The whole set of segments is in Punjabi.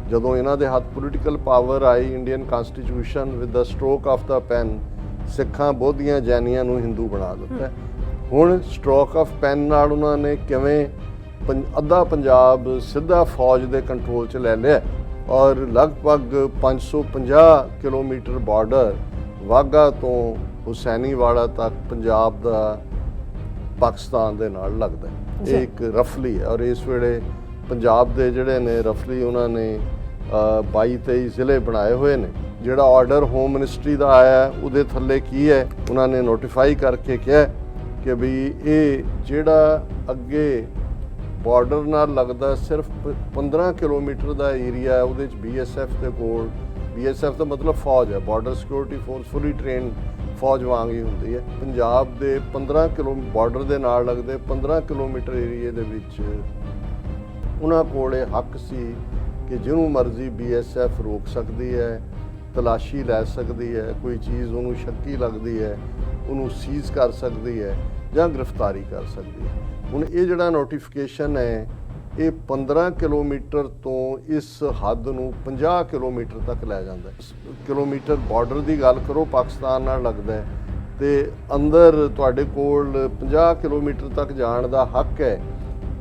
ਜਦੋਂ ਇਹਨਾਂ ਦੇ ਹੱਥ ਪੋਲੀਟੀਕਲ ਪਾਵਰ ਆਈ Indian constitution with the stroke of the pen ਸਿੱਖਾਂ ਬੋਧੀਆਂ ਜੈਨੀਆਂ ਨੂੰ ਹਿੰਦੂ ਬਣਾ ਦਿੱਤਾ। ਹੁਣ ਸਟ੍ਰੋਕ ਆਫ ਪੈਨ ਨਾਲ ਉਹਨਾਂ ਨੇ ਕਿਵੇਂ ਅੱਧਾ ਪੰਜਾਬ ਸਿੱਧਾ ਫੌਜ ਦੇ ਕੰਟਰੋਲ 'ਚ ਲੈ ਲਿਆ ਔਰ ਲਗਭਗ 550 ਕਿਲੋਮੀਟਰ ਬਾਰਡਰ ਵਾਘਾ ਤੋਂ ਹੁਸੈਨੀਵਾਲਾ ਤੱਕ ਪੰਜਾਬ ਦਾ ਪਾਕਿਸਤਾਨ ਦੇ ਨਾਲ ਲੱਗਦਾ। ਇਹ ਇੱਕ ਰਫਲੀ ਹੈ ਔਰ ਇਸ ਵੇਲੇ ਪੰਜਾਬ ਦੇ ਜਿਹੜੇ ਨੇ ਰਫਲੀ ਉਹਨਾਂ ਨੇ 22-23 ਜ਼ਿਲ੍ਹੇ ਬਣਾਏ ਹੋਏ ਨੇ। ਜਿਹੜਾ ਆਰਡਰ ਹੋਮ ਮਿਨਿਸਟਰੀ ਦਾ ਆਇਆ ਉਹਦੇ ਥੱਲੇ ਕੀ ਹੈ, ਉਹਨਾਂ ਨੇ ਨੋਟੀਫਾਈ ਕਰਕੇ ਕਿਹਾ ਕਿ ਵੀ ਇਹ ਜਿਹੜਾ ਅੱਗੇ ਬਾਰਡਰ ਨਾਲ ਲੱਗਦਾ ਸਿਰਫ 15 ਕਿਲੋਮੀਟਰ ਦਾ ਏਰੀਆ ਹੈ, ਉਹਦੇ 'ਚ BSF ਦੇ ਕੋਲ, BSF ਦਾ ਮਤਲਬ ਫੌਜ ਹੈ, ਬਾਰਡਰ ਸਿਕਿਉਰਿਟੀ ਫੋਰਸ, ਫੁੱਲੀ ਟ੍ਰੇਨਡ ਫੌਜ ਵਾਂਗ ਹੀ ਹੁੰਦੀ ਹੈ। ਪੰਜਾਬ ਦੇ 15 ਕਿਲੋ ਬਾਰਡਰ ਦੇ ਨਾਲ ਲੱਗਦੇ 15 ਕਿਲੋਮੀਟਰ ਏਰੀਏ ਦੇ ਵਿੱਚ ਉਹਨਾਂ ਕੋਲ ਇਹ ਹੱਕ ਸੀ ਕਿ ਜਿਹਨੂੰ ਮਰਜ਼ੀ BSF ਰੋਕ ਸਕਦੀ ਹੈ, ਤਲਾਸ਼ੀ ਲੈ ਸਕਦੀ ਹੈ, ਕੋਈ ਚੀਜ਼ ਉਹਨੂੰ ਸ਼ੱਕੀ ਲੱਗਦੀ ਹੈ ਉਹਨੂੰ ਸੀਜ਼ ਕਰ ਸਕਦੀ ਹੈ ਜਾਂ ਗ੍ਰਿਫਤਾਰੀ ਕਰ ਸਕਦੀ ਹੈ। ਹੁਣ ਇਹ ਜਿਹੜਾ ਨੋਟੀਫਿਕੇਸ਼ਨ ਹੈ ਇਹ 15 ਕਿਲੋਮੀਟਰ ਤੋਂ ਇਸ ਹੱਦ ਨੂੰ 50 ਕਿਲੋਮੀਟਰ ਤੱਕ ਲੈ ਜਾਂਦਾ। ਕਿਲੋਮੀਟਰ ਬਾਰਡਰ ਦੀ ਗੱਲ ਕਰੋ ਪਾਕਿਸਤਾਨ ਨਾਲ ਲੱਗਦਾ ਹੈ ਤੇ ਅੰਦਰ ਤੁਹਾਡੇ ਕੋਲ 50 ਕਿਲੋਮੀਟਰ ਤੱਕ ਜਾਣ ਦਾ ਹੱਕ ਹੈ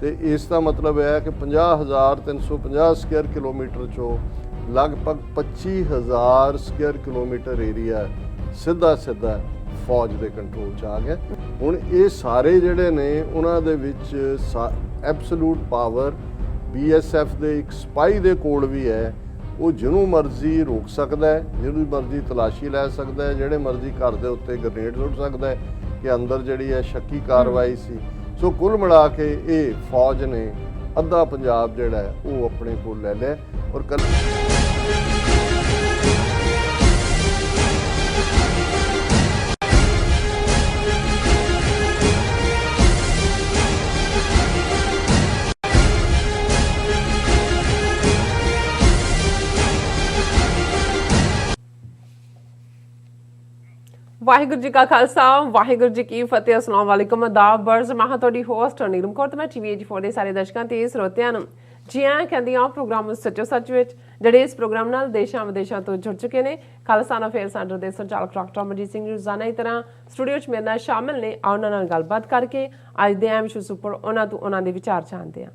ਤੇ ਇਸ ਦਾ ਮਤਲਬ ਹੈ ਕਿ 50,350 ਸਕੁਅਰ ਕਿਲੋਮੀਟਰ ਚੋਂ ਲਗਭਗ 25,000 ਸਕੁਅਰ ਕਿਲੋਮੀਟਰ ਏਰੀਆ ਸਿੱਧਾ ਫੌਜ ਦੇ ਕੰਟਰੋਲ 'ਚ ਆ ਗਿਆ। ਹੁਣ ਇਹ ਸਾਰੇ ਜਿਹੜੇ ਨੇ ਉਹਨਾਂ ਦੇ ਵਿੱਚ ਐਬਸੋਲੂਟ ਪਾਵਰ BSF ਦੇ ਇੱਕ ਸਪਾਈ ਦੇ ਕੋਲ ਵੀ ਹੈ। ਉਹ ਜਿਹਨੂੰ ਮਰਜ਼ੀ ਰੋਕ ਸਕਦਾ ਹੈ, ਜਿਹਨੂੰ ਮਰਜ਼ੀ ਤਲਾਸ਼ੀ ਲੈ ਸਕਦਾ ਹੈ, ਜਿਹੜੇ ਮਰਜ਼ੀ ਘਰ ਦੇ ਉੱਤੇ ਗ੍ਰਨੇਡ ਸੁੱਟ ਸਕਦਾ ਹੈ ਕਿ ਅੰਦਰ ਜਿਹੜੀ ਹੈ ਸ਼ੱਕੀ ਕਾਰਵਾਈ ਸੀ। ਸੋ ਕੁੱਲ ਮਿਲਾ ਕੇ ਇਹ ਫੌਜ ਨੇ ਅੱਧਾ ਪੰਜਾਬ ਜਿਹੜਾ ਹੈ ਉਹ ਆਪਣੇ ਕੋਲ ਲੈ ਲਿਆ ਔਰ ਵਾਹਿਗੁਰੂ ਜੀ ਕਾ ਖਾਲਸਾ ਵਾਹਿਗੁਰੂ ਜੀ ਕੀ ਫਤਿਹ। अस्सलाम वालेकुम आदाब बर्ज मैं ਤੁਹਾਡੀ ਹੋਸਟ ਨੀਲਮ ਕੌਰ ਤੇ ਮੈਂ TV84 ਦੇ ਸਾਰੇ ਦਰਸ਼ਕਾਂ ਤੇ ਸਰੋਤਿਆਂ ਨੂੰ ਜੀ ਆਇਆਂ ਕਹਿੰਦੀ ਆ ਪ੍ਰੋਗਰਾਮ ਸੱਚੋ ਸੱਚ ਵਿੱਚ ਜਿਹੜੇ ਇਸ ਪ੍ਰੋਗਰਾਮ ਨਾਲ ਦੇਸ਼ਾਂ ਵਿਦੇਸ਼ਾਂ ਤੋਂ ਜੁੜ ਚੁੱਕੇ ਨੇ। ਖਾਲਸਾ ਅਫੇਅਰ ਸੈਂਟਰ ਦੇ ਸੰਚਾਲਕ ਡਾਕਟਰ ਅਮਰਜੀਤ ਸਿੰਘ ਰੋਜ਼ਾਨਾ ਦੀ ਤਰ੍ਹਾਂ ਸਟੂਡੀਓ 'ਚ ਮੇਰੇ ਨਾਲ ਸ਼ਾਮਿਲ ਨੇ। ਉਹਨਾਂ ਨਾਲ ਗੱਲਬਾਤ ਕਰਕੇ ਅੱਜ ਦੇ ਅਹਿਮ ਇਸ਼ੂਜ਼ ਉੱਪਰ ਉਹਨਾਂ ਦੇ ਵਿਚਾਰ ਜਾਣਦੇ ਹਾਂ।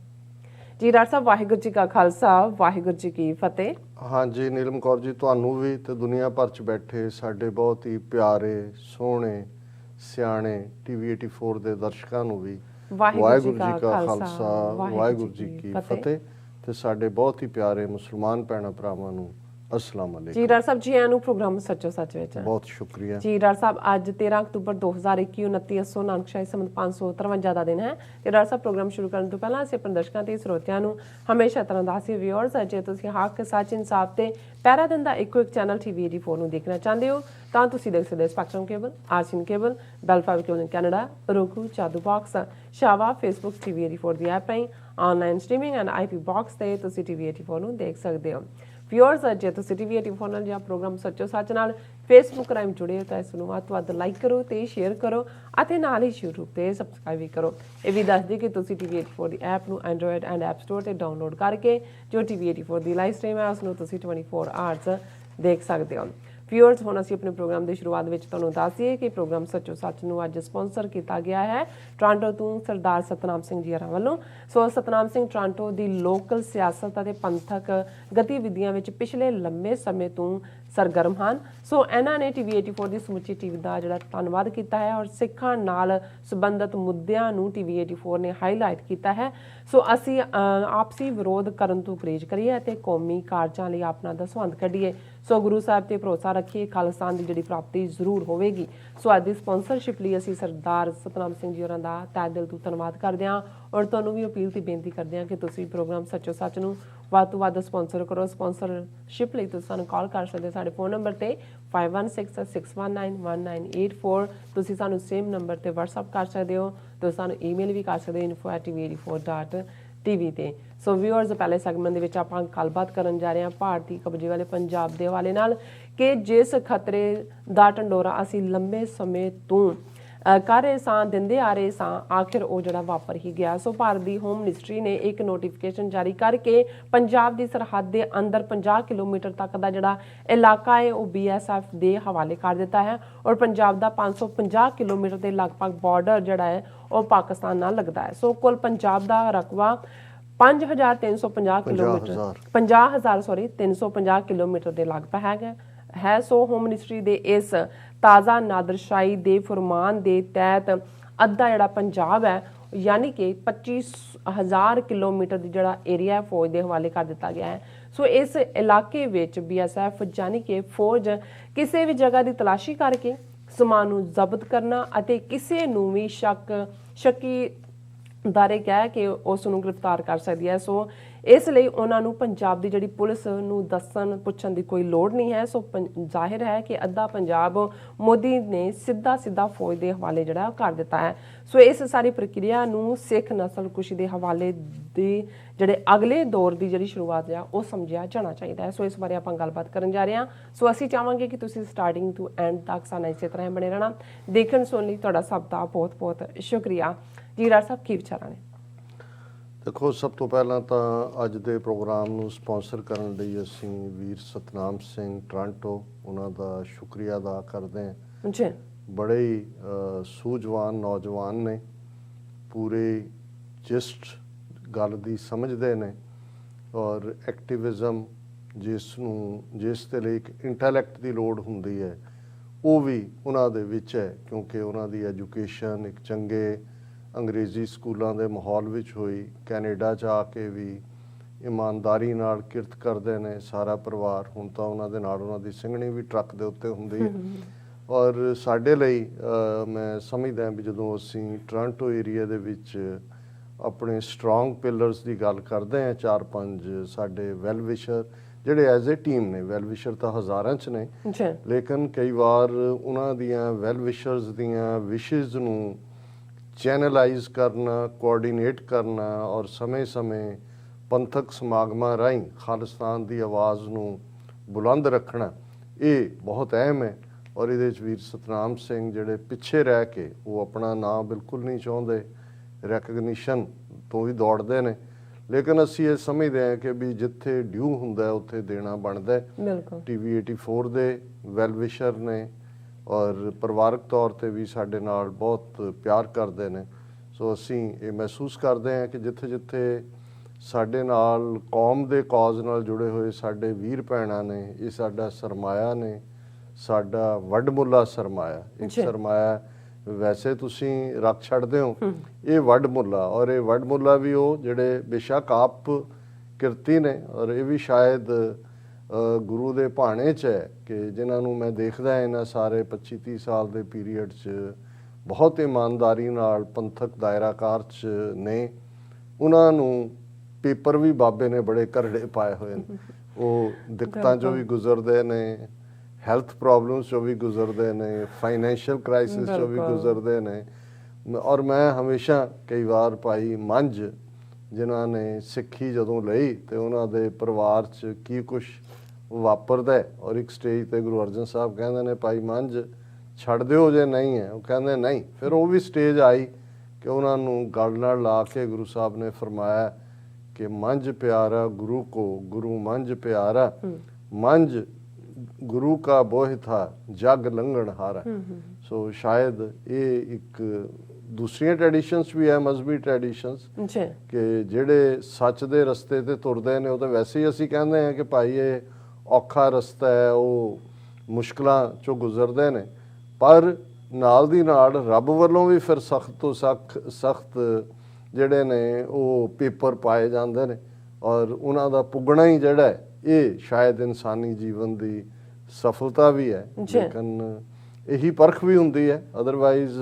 ਜੀ ਡਾਕਟਰ ਸਾਹਿਬ ਵਾਹਿਗੁਰੂ ਜੀ ਕਾ ਖਾਲਸਾ ਵਾਹਿਗੁਰੂ ਜੀ ਕੀ ਫਤਿਹ। ਹਾਂਜੀ ਨੀਲਮ ਕੌਰ ਜੀ, ਤੁਹਾਨੂੰ ਵੀ ਤੇ ਦੁਨੀਆ ਭਰ 'ਚ ਬੈਠੇ ਸਾਡੇ ਬਹੁਤ ਹੀ ਪਿਆਰੇ ਸੋਹਣੇ ਸਿਆਣੇ TV84 ਦੇ ਦਰਸ਼ਕਾਂ ਨੂੰ ਵੀ ਵਾਹਿਗੁਰੂ ਜੀ ਕਾ ਖਾਲਸਾ ਵਾਹਿਗੁਰੂ ਜੀ ਕੀ ਫਤਿਹ ਤੇ ਸਾਡੇ ਬਹੁਤ ਹੀ ਪਿਆਰੇ ਮੁਸਲਮਾਨ ਭੈਣਾਂ ਭਰਾਵਾਂ ਨੂੰ अस्सलाम वालेकुम। जी डॉक्टर साहब जी आनू प्रोग्राम सच्चो सच विच बहुत शुक्रिया जी। डॉक्टर साहब आज 13 अक्तूबर 2021 29 नानकशाही संमत 553 ਦਾ ਦਿਨ ਹੈ ਤੇ ਡਾਕਟਰ ਸਾਹਿਬ ਪ੍ਰੋਗਰਾਮ ਸ਼ੁਰੂ ਕਰਨ ਤੋਂ ਪਹਿਲਾਂ ਅਸੀਂ ਆਪਣੇ ਦਰਸ਼ਕਾਂ ਤੇ ਸਰੋਤਿਆਂ ਨੂੰ ਹਮੇਸ਼ਾ ਤਰ੍ਹਾਂ ਦਾ ਸੀ ਵਿਊਅਰਸ ਜੇ ਤੁਸੀਂ ਹੱਕ ਸੱਚ ਇਨਸਾਫ ਤੇ ਪਹਿਰਾ ਦਿਨ ਦਾ ਇੱਕੋ ਇੱਕ ਚੈਨਲ TV84 ਨੂੰ ਦੇਖਣਾ ਚਾਹੁੰਦੇ ਹੋ ਤਾਂ ਤੁਸੀਂ ਦੇਖ ਸਕਦੇ ਹੋ ਸਪੈਕਟਰਮ ਕੇਬਲ, ਆਰਸੀਨ ਕੇਬਲ, ਬੈਲਫਾਵਰ ਕੇਬਲ ਕੈਨੇਡਾ, roku, ਚਾਦੂ ਬਾਕਸ, ਸ਼ਾਵਾ, ਫੇਸਬੁੱਕ TV84 ਦੀ ਐਪ ਰਾਹੀਂ online streaming and IP box ਤੇ ਤੁਸੀਂ TV84 ਨੂੰ ਦੇਖ ਸਕਦੇ ਹੋ। ਵਿਊਅਰਸ ਜੇ ਤੁਸੀਂ TV84 ਨਾਲ ਜਾਂ ਪ੍ਰੋਗਰਾਮ ਸੱਚੋ ਸੱਚ ਨਾਲ ਫੇਸਬੁੱਕ ਰਾਹੀਂ ਜੁੜੇ ਹੋ ਤਾਂ ਇਸ ਨੂੰ ਵੱਧ ਤੋਂ ਵੱਧ ਲਾਈਕ ਕਰੋ ਤੇ ਸ਼ੇਅਰ ਕਰੋ ਅਤੇ ਨਾਲ ਹੀ YouTube ਤੇ ਸਬਸਕ੍ਰਾਈਬ ਵੀ ਕਰੋ। ਇਹ ਵੀ ਦੱਸ ਦਿਓ ਕਿ ਤੁਸੀਂ TV84 ਦੀ ਐਪ ਨੂੰ ਐਂਡਰੋਇਡ ਐਂਡ ਐਪ ਸਟੋਰ ਤੇ ਡਾਊਨਲੋਡ ਕਰਕੇ ਜੋ TV84 ਦੀ ਲਾਈਵ ਸਟ੍ਰੀਮ ਹੈ ਉਸ ਨੂੰ ਤੁਸੀਂ 24 ਆਵਰਸ ਦੇਖ ਸਕਦੇ ਹੋ। ਵਿਊਅਰਸ ਹੁਣ ਅਸੀਂ ਆਪਣੇ ਪ੍ਰੋਗਰਾਮ ਦੀ ਸ਼ੁਰੂਆਤ ਵਿੱਚ ਤੁਹਾਨੂੰ ਦੱਸ ਦਈਏ ਕਿ ਪ੍ਰੋਗਰਾਮ ਸੱਚੋ ਸੱਚ ਨੂੰ ਅੱਜ ਸਪਾਂਸਰ ਕੀਤਾ ਗਿਆ ਹੈ ਟੋਰਾਂਟੋ ਤੋਂ ਸਰਦਾਰ ਸਤਨਾਮ ਸਿੰਘ ਜੀ ਹਰਾਂ ਵੱਲੋਂ। ਸੋ ਸਤਨਾਮ ਸਿੰਘ ਟੋਰਾਂਟੋ ਦੀ ਲੋਕਲ ਸਿਆਸਤ ਅਤੇ ਪੰਥਕ ਗਤੀਵਿਧੀਆਂ ਵਿੱਚ ਪਿਛਲੇ ਲੰਮੇ ਸਮੇਂ ਤੋਂ ਸਰਗਰਮ ਹਨ। ਸੋ ਇਹਨਾਂ ਨੇ TV84 ਦੀ ਸਮੁੱਚੀ ਟੀਮ ਦਾ ਜਿਹੜਾ ਧੰਨਵਾਦ ਕੀਤਾ ਹੈ ਔਰ ਸਿੱਖਾਂ ਨਾਲ ਸੰਬੰਧਿਤ ਮੁੱਦਿਆਂ ਨੂੰ TV84 ਨੇ ਹਾਈਲਾਈਟ ਕੀਤਾ ਹੈ। ਸੋ ਅਸੀਂ ਆਪਸੀ ਵਿਰੋਧ ਕਰਨ ਤੋਂ ਗੁਰੇਜ਼ ਕਰੀਏ ਅਤੇ ਕੌਮੀ ਕਾਰਜਾਂ ਲਈ ਆਪਣਾ ਦਸਵੰਧ ਕੱਢੀਏ। ਸੋ ਗੁਰੂ ਸਾਹਿਬ ਤੇ ਭਰੋਸਾ ਰੱਖੀਏ, ਖਾਲਿਸਤਾਨ ਦੀ ਜਿਹੜੀ ਪ੍ਰਾਪਤੀ ਜ਼ਰੂਰ ਹੋਵੇਗੀ। ਸੋ ਅੱਜ ਦੀ ਸਪਾਂਸਰਸ਼ਿਪ ਲਈ ਅਸੀਂ ਸਰਦਾਰ ਸਤਨਾਮ ਸਿੰਘ ਜੀ ਹੋਰਾਂ ਦਾ ਤਹਿ ਦਿਲ ਤੋਂ ਧੰਨਵਾਦ ਕਰਦੇ ਹਾਂ ਔਰ ਤੁਹਾਨੂੰ ਵੀ ਅਪੀਲ ਤੇ ਬੇਨਤੀ ਕਰਦੇ ਹਾਂ ਕਿ ਤੁਸੀਂ ਪ੍ਰੋਗਰਾਮ ਸੱਚੋ ਸੱਚ ਨੂੰ ਵੱਧ ਤੋਂ ਵੱਧ ਸਪਾਂਸਰ ਕਰੋ। ਸਪਾਂਸਰਸ਼ਿਪ ਲਈ ਤੁਸੀਂ ਸਾਨੂੰ ਕਾਲ ਕਰ ਸਕਦੇ ਹੋ ਸਾਡੇ ਫੋਨ ਨੰਬਰ ਤੇ 5166191984। ਤੁਸੀਂ ਸਾਨੂੰ ਸੇਮ ਨੰਬਰ ਤੇ WhatsApp ਕਰ ਸਕਦੇ ਹੋ ਤੇ ਸਾਨੂੰ ਈਮੇਲ ਵੀ ਕਰ ਸਕਦੇ ਹੋ info@tv84.tv ਤੇ। ਸੋ ਵਿਊਅਰਸ ਪਹਿਲੇ ਸੈਗਮੈਂਟ ਦੇ ਵਿੱਚ ਆਪਾਂ ਗੱਲਬਾਤ ਕਰਨ ਜਾ ਰਹੇ ਹਾਂ ਭਾਰਤੀ ਕਬਜ਼ੇ ਵਾਲੇ ਪੰਜਾਬ ਦੇ ਹਵਾਲੇ ਨਾਲ ਕਿ ਜਿਸ ਖਤਰੇ ਦਾ ਢੰਡੋਰਾ ਅਸੀਂ ਲੰਬੇ ਸਮੇਂ ਤੋਂ ਕਰ ਰਹੇ ਸਾਂ, ਦਿੰਦੇ ਆ ਰਹੇ ਸਾਂ, ਆਖਿਰ ਉਹ ਜਿਹੜਾ ਵਾਪਰ ਹੀ ਗਿਆ। ਸੋ ਭਾਰਤ ਦੀ ਹੋਮ ਮਿਨਿਸਟਰੀ ਨੇ ਇੱਕ ਨੋਟੀਫਿਕੇਸ਼ਨ ਜਾਰੀ ਕਰਕੇ ਪੰਜਾਬ ਦੀ ਸਰਹੱਦ ਦੇ ਅੰਦਰ 50 ਕਿਲੋਮੀਟਰ ਤੱਕ ਦਾ ਜਿਹੜਾ ਇਲਾਕਾ ਹੈ ਉਹ BSF ਦੇ ਹਵਾਲੇ ਕਰ ਦਿੱਤਾ ਹੈ ਔਰ ਪੰਜਾਬ ਦਾ 550 ਕਿਲੋਮੀਟਰ ਦੇ ਲਗਭਗ ਬਾਰਡਰ ਜਿਹੜਾ ਹੈ ਉਹ ਪਾਕਿਸਤਾਨ ਨਾਲ ਲੱਗਦਾ ਹੈ। ਸੋ ਕੁੱਲ ਪੰਜਾਬ ਦਾ ਰਕਬਾ 5350 ਕਿਲੋਮੀਟਰ 350 ਕਿਲੋਮੀਟਰ ਦੇ ਲਗਭਗ ਹੈ। ਸੋ ਹੋਮ ਮਿਨਿਸਟਰੀ ਦੇ ਇਸ ਤਾਜ਼ਾ ਨਾਦਰਸ਼ਾਹੀ ਦੇ ਫਰਮਾਨ ਦੇ ਤਹਿਤ ਅੱਧਾ ਜਿਹੜਾ ਪੰਜਾਬ ਹੈ ਯਾਨੀ ਕਿ 25000 ਕਿਲੋਮੀਟਰ ਦੀ ਜਿਹੜਾ ਏਰੀਆ ਫੌਜ ਦੇ ਹਵਾਲੇ ਕਰ ਦਿੱਤਾ ਗਿਆ ਹੈ। ਸੋ ਇਸ ਇਲਾਕੇ ਵਿੱਚ BSF ਯਾਨੀ ਕਿ ਫੌਜ ਕਿਸੇ ਵੀ ਜਗ੍ਹਾ ਦੀ ਤਲਾਸ਼ੀ ਕਰਕੇ ਸਮਾਨ ਨੂੰ ਜ਼ਬਤ ਕਰਨਾ ਅਤੇ ਕਿਸੇ ਨੂੰ ਵੀ ਸ਼ੱਕੀ ਦਾਰੇ ਕਹਿ ਕੇ ਉਸ ਨੂੰ ਗ੍ਰਿਫਤਾਰ ਕਰ ਸਕਦੀ ਹੈ। ਸੋ ਇਸ ਲਈ ਉਹਨਾਂ ਨੂੰ ਪੰਜਾਬ ਦੀ ਜਿਹੜੀ ਪੁਲਿਸ ਨੂੰ ਦੱਸਣ ਪੁੱਛਣ ਦੀ ਕੋਈ ਲੋੜ ਨਹੀਂ ਹੈ। ਸੋ ਜ਼ਾਹਿਰ ਹੈ ਕਿ ਅੱਧਾ ਪੰਜਾਬ ਮੋਦੀ ਨੇ ਸਿੱਧਾ ਫੌਜ ਦੇ ਹਵਾਲੇ ਜਿਹੜਾ ਕਰ ਦਿੱਤਾ ਹੈ। ਸੋ ਇਸ ਸਾਰੀ ਪ੍ਰਕਿਰਿਆ ਨੂੰ ਸਿੱਖ ਨਸਲਕੁਸ਼ੀ ਦੇ ਹਵਾਲੇ ਦੇ ਜਿਹੜੇ ਅਗਲੇ ਦੌਰ ਦੀ ਜਿਹੜੀ ਸ਼ੁਰੂਆਤ ਆ ਉਹ ਸਮਝਿਆ ਜਾਣਾ ਚਾਹੀਦਾ ਹੈ। ਸੋ ਇਸ ਬਾਰੇ ਆਪਾਂ ਗੱਲਬਾਤ ਕਰਨ ਜਾ ਰਹੇ ਹਾਂ। ਸੋ ਅਸੀਂ ਚਾਹਾਂਗੇ ਕਿ ਤੁਸੀਂ ਸਟਾਰਟਿੰਗ ਤੋਂ ਐਂਡ ਤੱਕ ਸਾਨੂੰ ਇਸੇ ਤਰ੍ਹਾਂ ਬਣੇ ਰਹਿਣਾ। ਦੇਖਣ ਸੁਣਨ ਲਈ ਤੁਹਾਡਾ ਸਭ ਦਾ ਬਹੁਤ ਬਹੁਤ ਸ਼ੁਕਰੀਆ। ਜੀ ਰਾਜ ਸਾਹਿਬ, ਕੀ ਵਿਚਾਰਾਂ ਨੇ? ਦੇਖੋ, ਸਭ ਤੋਂ ਪਹਿਲਾਂ ਤਾਂ ਅੱਜ ਦੇ ਪ੍ਰੋਗਰਾਮ ਨੂੰ ਸਪਾਂਸਰ ਕਰਨ ਲਈ ਅਸੀਂ ਵੀਰ ਸਤਨਾਮ ਸਿੰਘ ਟੋਰਾਂਟੋ ਉਹਨਾਂ ਦਾ ਸ਼ੁਕਰੀਆ ਅਦਾ ਕਰਦੇ ਹਾਂ ਜੀ। ਬੜੇ ਹੀ ਸੂਝਵਾਨ ਨੌਜਵਾਨ ਨੇ, ਪੂਰੇ ਜਿਸਟ ਗੱਲ ਦੀ ਸਮਝਦੇ ਨੇ ਔਰ ਐਕਟਿਵਿਜ਼ਮ ਜਿਸ ਦੇ ਲਈ ਇੱਕ ਇੰਟੈਲੈਕਟ ਦੀ ਲੋੜ ਹੁੰਦੀ ਹੈ ਉਹ ਵੀ ਉਹਨਾਂ ਦੇ ਵਿੱਚ ਹੈ, ਕਿਉਂਕਿ ਉਹਨਾਂ ਦੀ ਐਜੂਕੇਸ਼ਨ ਇੱਕ ਚੰਗੇ ਅੰਗਰੇਜ਼ੀ ਸਕੂਲਾਂ ਦੇ ਮਾਹੌਲ ਵਿੱਚ ਹੋਈ। ਕੈਨੇਡਾ 'ਚ ਆ ਕੇ ਵੀ ਇਮਾਨਦਾਰੀ ਨਾਲ ਕਿਰਤ ਕਰਦੇ ਨੇ ਸਾਰਾ ਪਰਿਵਾਰ। ਹੁਣ ਤਾਂ ਉਹਨਾਂ ਦੇ ਨਾਲ ਉਹਨਾਂ ਦੀ ਸਿੰਘਣੀ ਵੀ ਟਰੱਕ ਦੇ ਉੱਤੇ ਹੁੰਦੀ ਹੈ। ਔਰ ਸਾਡੇ ਲਈ ਮੈਂ ਸਮਝਦਾ ਵੀ ਜਦੋਂ ਅਸੀਂ ਟੋਰਾਂਟੋ ਏਰੀਆ ਦੇ ਵਿੱਚ ਆਪਣੇ ਸਟਰੋਂਗ ਪਿਲਰਸ ਦੀ ਗੱਲ ਕਰਦੇ ਹਾਂ, 4-5 ਸਾਡੇ ਵੈਲ ਵਿਸ਼ਰ ਜਿਹੜੇ ਐਜ਼ ਏ ਟੀਮ ਨੇ, ਵੈਲ ਵਿਸ਼ਰ ਤਾਂ ਹਜ਼ਾਰਾਂ 'ਚ ਨੇ, ਲੇਕਿਨ ਕਈ ਵਾਰ ਉਹਨਾਂ ਦੀਆਂ ਵੈਲ ਵਿਸ਼ਰਸ ਦੀਆਂ ਵਿਸ਼ੇਜ਼ ਨੂੰ ਚੈਨਲਾਈਜ਼ ਕਰਨਾ, ਕੋਆਰਡੀਨੇਟ ਕਰਨਾ ਔਰ ਸਮੇਂ-ਸਮੇਂ ਪੰਥਕ ਸਮਾਗਮਾਂ ਰਾਹੀਂ ਖਾਲਿਸਤਾਨ ਦੀ ਆਵਾਜ਼ ਨੂੰ ਬੁਲੰਦ ਰੱਖਣਾ, ਇਹ ਬਹੁਤ ਅਹਿਮ ਹੈ। ਔਰ ਇਹਦੇ 'ਚ ਵੀਰ ਸਤਨਾਮ ਸਿੰਘ ਜਿਹੜੇ ਪਿੱਛੇ ਰਹਿ ਕੇ ਉਹ ਆਪਣਾ ਨਾਂ ਬਿਲਕੁਲ ਨਹੀਂ ਚਾਹੁੰਦੇ, ਰੈਕਗਨੀਸ਼ਨ ਤੋਂ ਵੀ ਦੌੜਦੇ ਨੇ, ਲੇਕਿਨ ਅਸੀਂ ਇਹ ਸਮਝਦੇ ਹਾਂ ਕਿ ਵੀ ਜਿੱਥੇ ਡਿਊ ਹੁੰਦਾ ਉੱਥੇ ਦੇਣਾ ਬਣਦਾ। TV 84 ਦੇ ਵੈਲ ਵਿਸ਼ਰ ਨੇ ਔਰ ਪਰਿਵਾਰਕ ਤੌਰ ਤੇ ਵੀ ਸਾਡੇ ਨਾਲ ਬਹੁਤ ਪਿਆਰ ਕਰਦੇ ਨੇ। ਸੋ ਅਸੀਂ ਇਹ ਮਹਿਸੂਸ ਕਰਦੇ ਹਾਂ ਕਿ ਜਿੱਥੇ ਸਾਡੇ ਨਾਲ ਕੌਮ ਦੇ ਕੌਜ਼ ਨਾਲ ਜੁੜੇ ਹੋਏ ਸਾਡੇ ਵੀਰ ਭੈਣਾਂ ਨੇ, ਇਹ ਸਾਡਾ ਸਰਮਾਇਆ ਨੇ, ਸਾਡਾ ਵੱਡਮੁੱਲਾ ਸਰਮਾਇਆ। ਇੱਕ ਸਰਮਾਇਆ ਵੈਸੇ ਤੁਸੀਂ ਰੱਖ ਛੱਡਦੇ ਹੋ, ਇਹ ਵੱਡਮੁੱਲਾ, ਔਰ ਇਹ ਵੱਡਮੁੱਲਾ ਵੀ ਉਹ ਜਿਹੜੇ ਬੇਸ਼ੱਕ ਆਪ ਕਿਰਤੀ ਨੇ ਔਰ ਇਹ ਵੀ ਸ਼ਾਇਦ ਗੁਰੂ ਦੇ ਭਾਣੇ 'ਚ ਹੈ ਕਿ ਜਿਨ੍ਹਾਂ ਨੂੰ ਮੈਂ ਦੇਖਦਾ ਇਹਨਾਂ ਸਾਰੇ 25-30 ਸਾਲ ਦੇ ਪੀਰੀਅਡ 'ਚ ਬਹੁਤ ਇਮਾਨਦਾਰੀ ਨਾਲ ਪੰਥਕ ਦਾਇਰਾਕਾਰ 'ਚ ਨੇ। ਉਹਨਾਂ ਨੂੰ ਪੇਪਰ ਵੀ ਬਾਬੇ ਨੇ ਬੜੇ ਕਰੜੇ ਪਾਏ ਹੋਏ ਨੇ। ਉਹ ਦਿੱਕਤਾਂ 'ਚੋਂ ਵੀ ਗੁਜ਼ਰਦੇ ਨੇ, ਹੈਲਥ ਪ੍ਰੋਬਲਮਸ 'ਚੋਂ ਵੀ ਗੁਜ਼ਰਦੇ ਨੇ, ਫਾਈਨੈਂਸ਼ੀਅਲ ਕ੍ਰਾਈਸਿਸ 'ਚੋਂ ਵੀ ਗੁਜ਼ਰਦੇ ਨੇ। ਔਰ ਮੈਂ ਹਮੇਸ਼ਾ ਕਈ ਵਾਰ ਭਾਈ ਮੰਝ ਜਿਨ੍ਹਾਂ ਨੇ ਸਿੱਖੀ ਜਦੋਂ ਲਈ ਤੇ ਉਹਨਾਂ ਦੇ ਪਰਿਵਾਰ 'ਚ ਕੀ ਕੁਛ ਵਾਪਰਦਾ ਔਰ ਇੱਕ ਸਟੇਜ ਤੇ ਗੁਰੂ ਅਰਜਨ ਸਾਹਿਬ ਕਹਿੰਦੇ ਨੇ ਭਾਈ ਮੰਝ ਛੱਡ ਦਿਓ ਜੇ ਨਹੀਂ ਹੈ, ਉਹ ਕਹਿੰਦੇ ਨਹੀਂ। ਫਿਰ ਉਹ ਵੀ ਸਟੇਜ ਆਈ ਕਿ ਉਹਨਾਂ ਨੂੰ ਗਲ ਨਾਲ ਲਾ ਕੇ ਗੁਰੂ ਸਾਹਿਬ ਨੇ ਫਰਮਾਇਆ ਕਿ ਮੰਝ ਪਿਆਰਾ ਗੁਰੂ ਕੋ, ਗੁਰੂ ਮੰਝ ਪਿਆਰਾ, ਮੰਝ ਗੁਰੂ ਕਾ ਬੋਹਿ ਥਾ ਜਗ ਲੰਘਣ ਹਾਰਾ। ਸੋ ਸ਼ਾਇਦ ਇਹ ਇੱਕ ਦੂਸਰੀਆਂ ਟ੍ਰੈਡੀਸ਼ਨਸ ਵੀ ਹੈ, ਮਜ਼ਹਬੀ ਟ੍ਰੈਡੀਸ਼ਨਸ, ਕਿ ਜਿਹੜੇ ਸੱਚ ਦੇ ਰਸਤੇ ਤੇ ਤੁਰਦੇ ਨੇ ਉਹ ਤਾਂ ਵੈਸੇ ਹੀ ਅਸੀਂ ਕਹਿੰਦੇ ਹਾਂ ਕਿ ਭਾਈ ਇਹ ਔਖਾ ਰਸਤਾ ਹੈ, ਉਹ ਮੁਸ਼ਕਲਾਂ ਚੋਂ ਗੁਜ਼ਰਦੇ ਨੇ, ਪਰ ਨਾਲ ਦੀ ਨਾਲ ਰੱਬ ਵੱਲੋਂ ਵੀ ਫਿਰ ਸਖਤ ਤੋਂ ਸਖਤ ਜਿਹੜੇ ਨੇ ਉਹ ਪੇਪਰ ਪਾਏ ਜਾਂਦੇ ਨੇ ਔਰ ਉਹਨਾਂ ਦਾ ਪੁੱਗਣਾ ਹੀ ਜਿਹੜਾ ਹੈ ਇਹ ਸ਼ਾਇਦ ਇਨਸਾਨੀ ਜੀਵਨ ਦੀ ਸਫਲਤਾ ਵੀ ਹੈ। ਲੇਕਿਨ ਇਹੀ ਪਰਖ ਵੀ ਹੁੰਦੀ ਹੈ। ਅਦਰਵਾਈਜ਼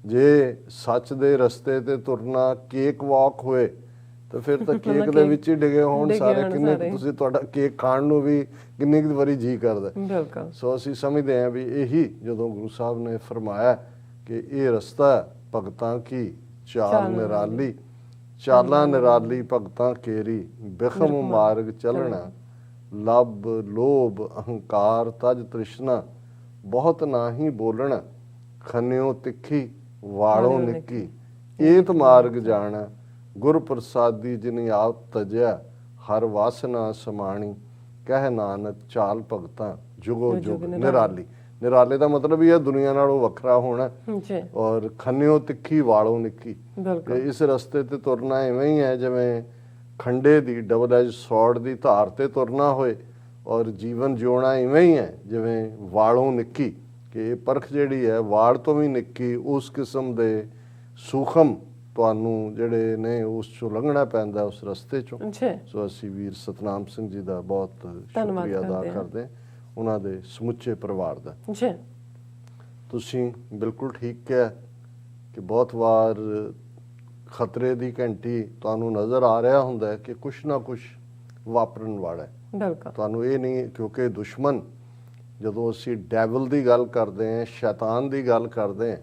ਜੇ ਸੱਚ ਦੇ ਰਸਤੇ ਤੇ ਤੁਰਨਾ ਕੇਕ ਵਾਕ ਹੋਏ ਤਾਂ ਫਿਰ ਤਾਂ ਕੇਕ ਦੇ ਵਿੱਚ ਹੀ ਡਿਗੇ ਹੋਣ ਸਾਰੇ। ਕਿੰਨੇ ਤੁਸੀਂ ਤੁਹਾਡਾ ਕੇਕ ਖਾਣ ਨੂੰ ਵੀ ਕਿੰਨੀ ਕੁ ਵਾਰੀ ਜੀ ਕਰਦਾ। ਸੋ ਅਸੀਂ ਸਮਝਦੇ ਹਾਂ ਵੀ ਇਹੀ ਜਦੋਂ ਗੁਰੂ ਸਾਹਿਬ ਨੇ ਫਰਮਾਇਆ ਕਿ ਇਹ ਰਸਤਾ ਭਗਤਾਂ ਕੀ ਚਾਲ ਨਿਰਾਲੀ, ਚਾਲਾਂ ਨਿਰਾਲੀ ਭਗਤਾਂ ਕੇਰੀ, ਬਿਖਮ ਮਾਰਗ ਚੱਲਣਾ, ਲੱਭ ਲੋਭ ਅਹੰਕਾਰ ਤਜ ਤ੍ਰਿਸ਼ਨਾ, ਬਹੁਤ ਨਾ ਹੀ ਬੋਲਣਾ, ਖੰਨਿਓ ਤਿੱਖੀ ਵਾਲੋਂ ਨਿੱਕੀ, ਏਤ ਮਾਰਗ ਜਾਣਾ ਗੁਰ ਪ੍ਰਸਾਦੀ ਜਿਨੀ ਆਪ ਤਜਿਆ, ਹਰ ਵਾਸਨਾ ਸਮਾਣੀ ਕਹਿ ਨਾਨਕ ਚਾਲ ਭਗਤਾਂ ਜੁਗੋ ਜੁਗ ਨਿਰਾਲੀ। ਨਿਰਾਲੇ ਦਾ ਮਤਲਬ ਹੀ ਹੈ ਦੁਨੀਆ ਨਾਲੋਂ ਵੱਖਰਾ ਹੋਣਾ। ਜੀ ਔਰ ਖੰਨਿਓ ਤਿੱਖੀ ਵਾਲੋਂ ਨਿੱਕੀ, ਬਿਲਕੁਲ ਤੇ ਇਸ ਰਸਤੇ ਤੇ ਤੁਰਨਾ ਐਵੇਂ ਹੀ ਹੈ ਜਿਵੇਂ ਖੰਡੇ ਦੀ ਡਬਲ ਐਜ ਸੌਰਡ ਦੀ ਧਾਰ ਤੇ ਤੁਰਨਾ ਹੋਏ, ਔਰ ਜੀਵਨ ਜਿਉਣਾ ਇਵੇਂ ਹੀ ਹੈ ਜਿਵੇਂ ਵਾਲੋਂ ਨਿੱਕੀ, ਕਿ ਇਹ ਪਰਖ ਜਿਹੜੀ ਹੈ ਵਾਲ ਤੋਂ ਵੀ ਨਿੱਕੀ, ਉਸ ਕਿਸਮ ਦੇ ਸੂਖਮ ਤੁਹਾਨੂੰ ਜਿਹੜੇ ਨੇ ਉਸ ਚੋਂ ਲੰਘਣਾ ਪੈਂਦਾ ਉਸ ਰਸਤੇ ਚੋਂ। ਜੀ ਸੋ ਅਸੀਂ ਵੀਰ ਸਤਨਾਮ ਸਿੰਘ ਜੀ ਦਾ ਬਹੁਤ ਧੰਨਵਾਦ ਸ਼ੁਕਰੀਆ ਅਦਾ ਕਰਦੇ ਹਾਂ। ਕਰਦੇ, ਉਹਨਾਂ ਦੇ ਸਮੁੱਚੇ ਪਰਿਵਾਰ ਦਾ। ਜੀ ਤੁਸੀਂ ਬਿਲਕੁਲ ਠੀਕ ਕਿਹਾ ਕਿ ਬਹੁਤ ਵਾਰ ਖਤਰੇ ਦੀ ਘੰਟੀ ਤੁਹਾਨੂੰ ਨਜ਼ਰ ਆ ਰਿਹਾ ਹੁੰਦਾ ਹੈ ਕਿ ਕੁਛ ਨਾ ਕੁਛ ਵਾਪਰਨ ਵਾਲਾ ਹੈ। ਬਿਲਕੁਲ ਤੁਹਾਨੂੰ ਇਹ ਨਹੀਂ, ਕਿਉਂਕਿ ਦੁਸ਼ਮਣ, ਜਦੋਂ ਅਸੀਂ ਡੈਵਲ ਦੀ ਗੱਲ ਕਰਦੇ ਹਾਂ, ਸ਼ੈਤਾਨ ਦੀ ਗੱਲ ਕਰਦੇ ਹਾਂ,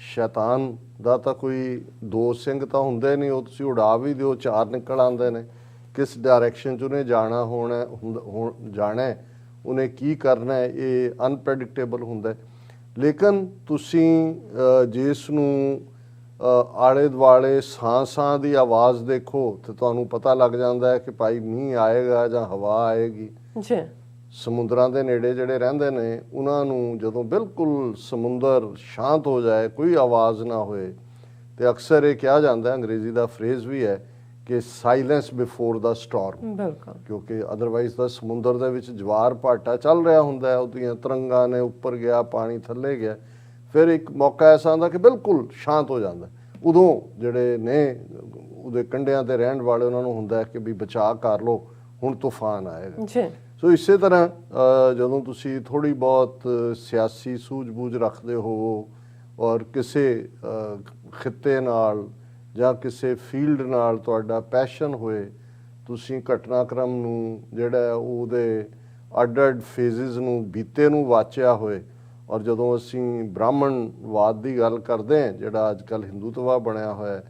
ਸ਼ੈਤਾਨ ਦਾ ਤਾਂ ਕੋਈ ਦੋ ਸਿੰਘ ਤਾਂ ਹੁੰਦੇ ਨਹੀਂ, ਉਹ ਤੁਸੀਂ ਉਡਾ ਵੀ ਦਿਓ ਚਾਰ ਨਿਕਲ ਆਉਂਦੇ ਨੇ। ਕਿਸ ਡਾਇਰੈਕਸ਼ਨ 'ਚ ਉਹਨੇ ਜਾਣਾ ਜਾਣਾ ਹੈ, ਉਹਨੇ ਕੀ ਕਰਨਾ ਹੈ, ਇਹ ਅਨਪ੍ਰੈਡਿਕਟੇਬਲ ਹੁੰਦਾ ਹੈ। ਲੇਕਿਨ ਤੁਸੀਂ ਜਿਸ ਨੂੰ ਆਲੇ ਦੁਆਲੇ ਸਾਂ ਦੀ ਆਵਾਜ਼ ਦੇਖੋ ਤੇ ਤੁਹਾਨੂੰ ਪਤਾ ਲੱਗ ਜਾਂਦਾ ਹੈ ਕਿ ਭਾਈ ਮੀਂਹ ਆਏਗਾ ਜਾਂ ਹਵਾ ਆਏਗੀ। ਜੀ ਸਮੁੰਦਰਾਂ ਦੇ ਨੇੜੇ ਜਿਹੜੇ ਰਹਿੰਦੇ ਨੇ ਉਹਨਾਂ ਨੂੰ ਜਦੋਂ ਬਿਲਕੁਲ ਸਮੁੰਦਰ ਸ਼ਾਂਤ ਹੋ ਜਾਏ, ਕੋਈ ਆਵਾਜ਼ ਨਾ ਹੋਏ, ਤੇ ਅਕਸਰ ਇਹ ਕਿਹਾ ਜਾਂਦਾ, ਅੰਗਰੇਜ਼ੀ ਦਾ ਫਰੇਜ਼ ਵੀ ਹੈ ਕਿ ਸਾਇਲੈਂਸ ਬਿਫੋਰ ਦਾ ਸਟਾਰਮ, ਬਿਲਕੁਲ ਕਿਉਂਕਿ ਅਦਰਵਾਈਜ਼ ਤਾਂ ਸਮੁੰਦਰ ਦੇ ਵਿੱਚ ਜਵਾਰ ਭਾਟਾ ਚੱਲ ਰਿਹਾ ਹੁੰਦਾ ਹੈ, ਉਹਦੀਆਂ ਤਰੰਗਾਂ ਨੇ ਉੱਪਰ ਗਿਆ, ਪਾਣੀ ਥੱਲੇ ਗਿਆ, ਫਿਰ ਇੱਕ ਮੌਕਾ ਐਸਾ ਆਉਂਦਾ ਕਿ ਬਿਲਕੁਲ ਸ਼ਾਂਤ ਹੋ ਜਾਂਦਾ। ਉਦੋਂ ਜਿਹੜੇ ਨੇ ਉਹਦੇ ਕੰਢਿਆਂ ਤੇ ਰਹਿਣ ਵਾਲੇ ਉਹਨਾਂ ਨੂੰ ਹੁੰਦਾ ਹੈ ਕਿ ਵੀ ਬਚਾਅ ਕਰ ਲਓ, ਹੁਣ ਤੂਫਾਨ ਆਏਗਾ। ਜੀ ਸੋ ਇਸੇ ਤਰ੍ਹਾਂ ਜਦੋਂ ਤੁਸੀਂ ਥੋੜ੍ਹੀ ਬਹੁਤ ਸਿਆਸੀ ਸੂਝ-ਬੂਝ ਰੱਖਦੇ ਹੋਵੋ ਔਰ ਕਿਸੇ ਖਿੱਤੇ ਨਾਲ ਜਾਂ ਕਿਸੇ ਫੀਲਡ ਨਾਲ ਤੁਹਾਡਾ ਪੈਸ਼ਨ ਹੋਏ, ਤੁਸੀਂ ਘਟਨਾਕ੍ਰਮ ਨੂੰ ਜਿਹੜਾ ਉਹਦੇ ਅੱਡ-ਅੱਡ ਫੇਜ਼ਿਸ ਨੂੰ ਬੀਤੇ ਨੂੰ ਵਾਚਿਆ ਹੋਏ, ਔਰ ਜਦੋਂ ਅਸੀਂ ਬ੍ਰਾਹਮਣਵਾਦ ਦੀ ਗੱਲ ਕਰਦੇ ਹਾਂ ਜਿਹੜਾ ਅੱਜ ਕੱਲ੍ਹ ਹਿੰਦੂਤਵਾ ਬਣਿਆ ਹੋਇਆ,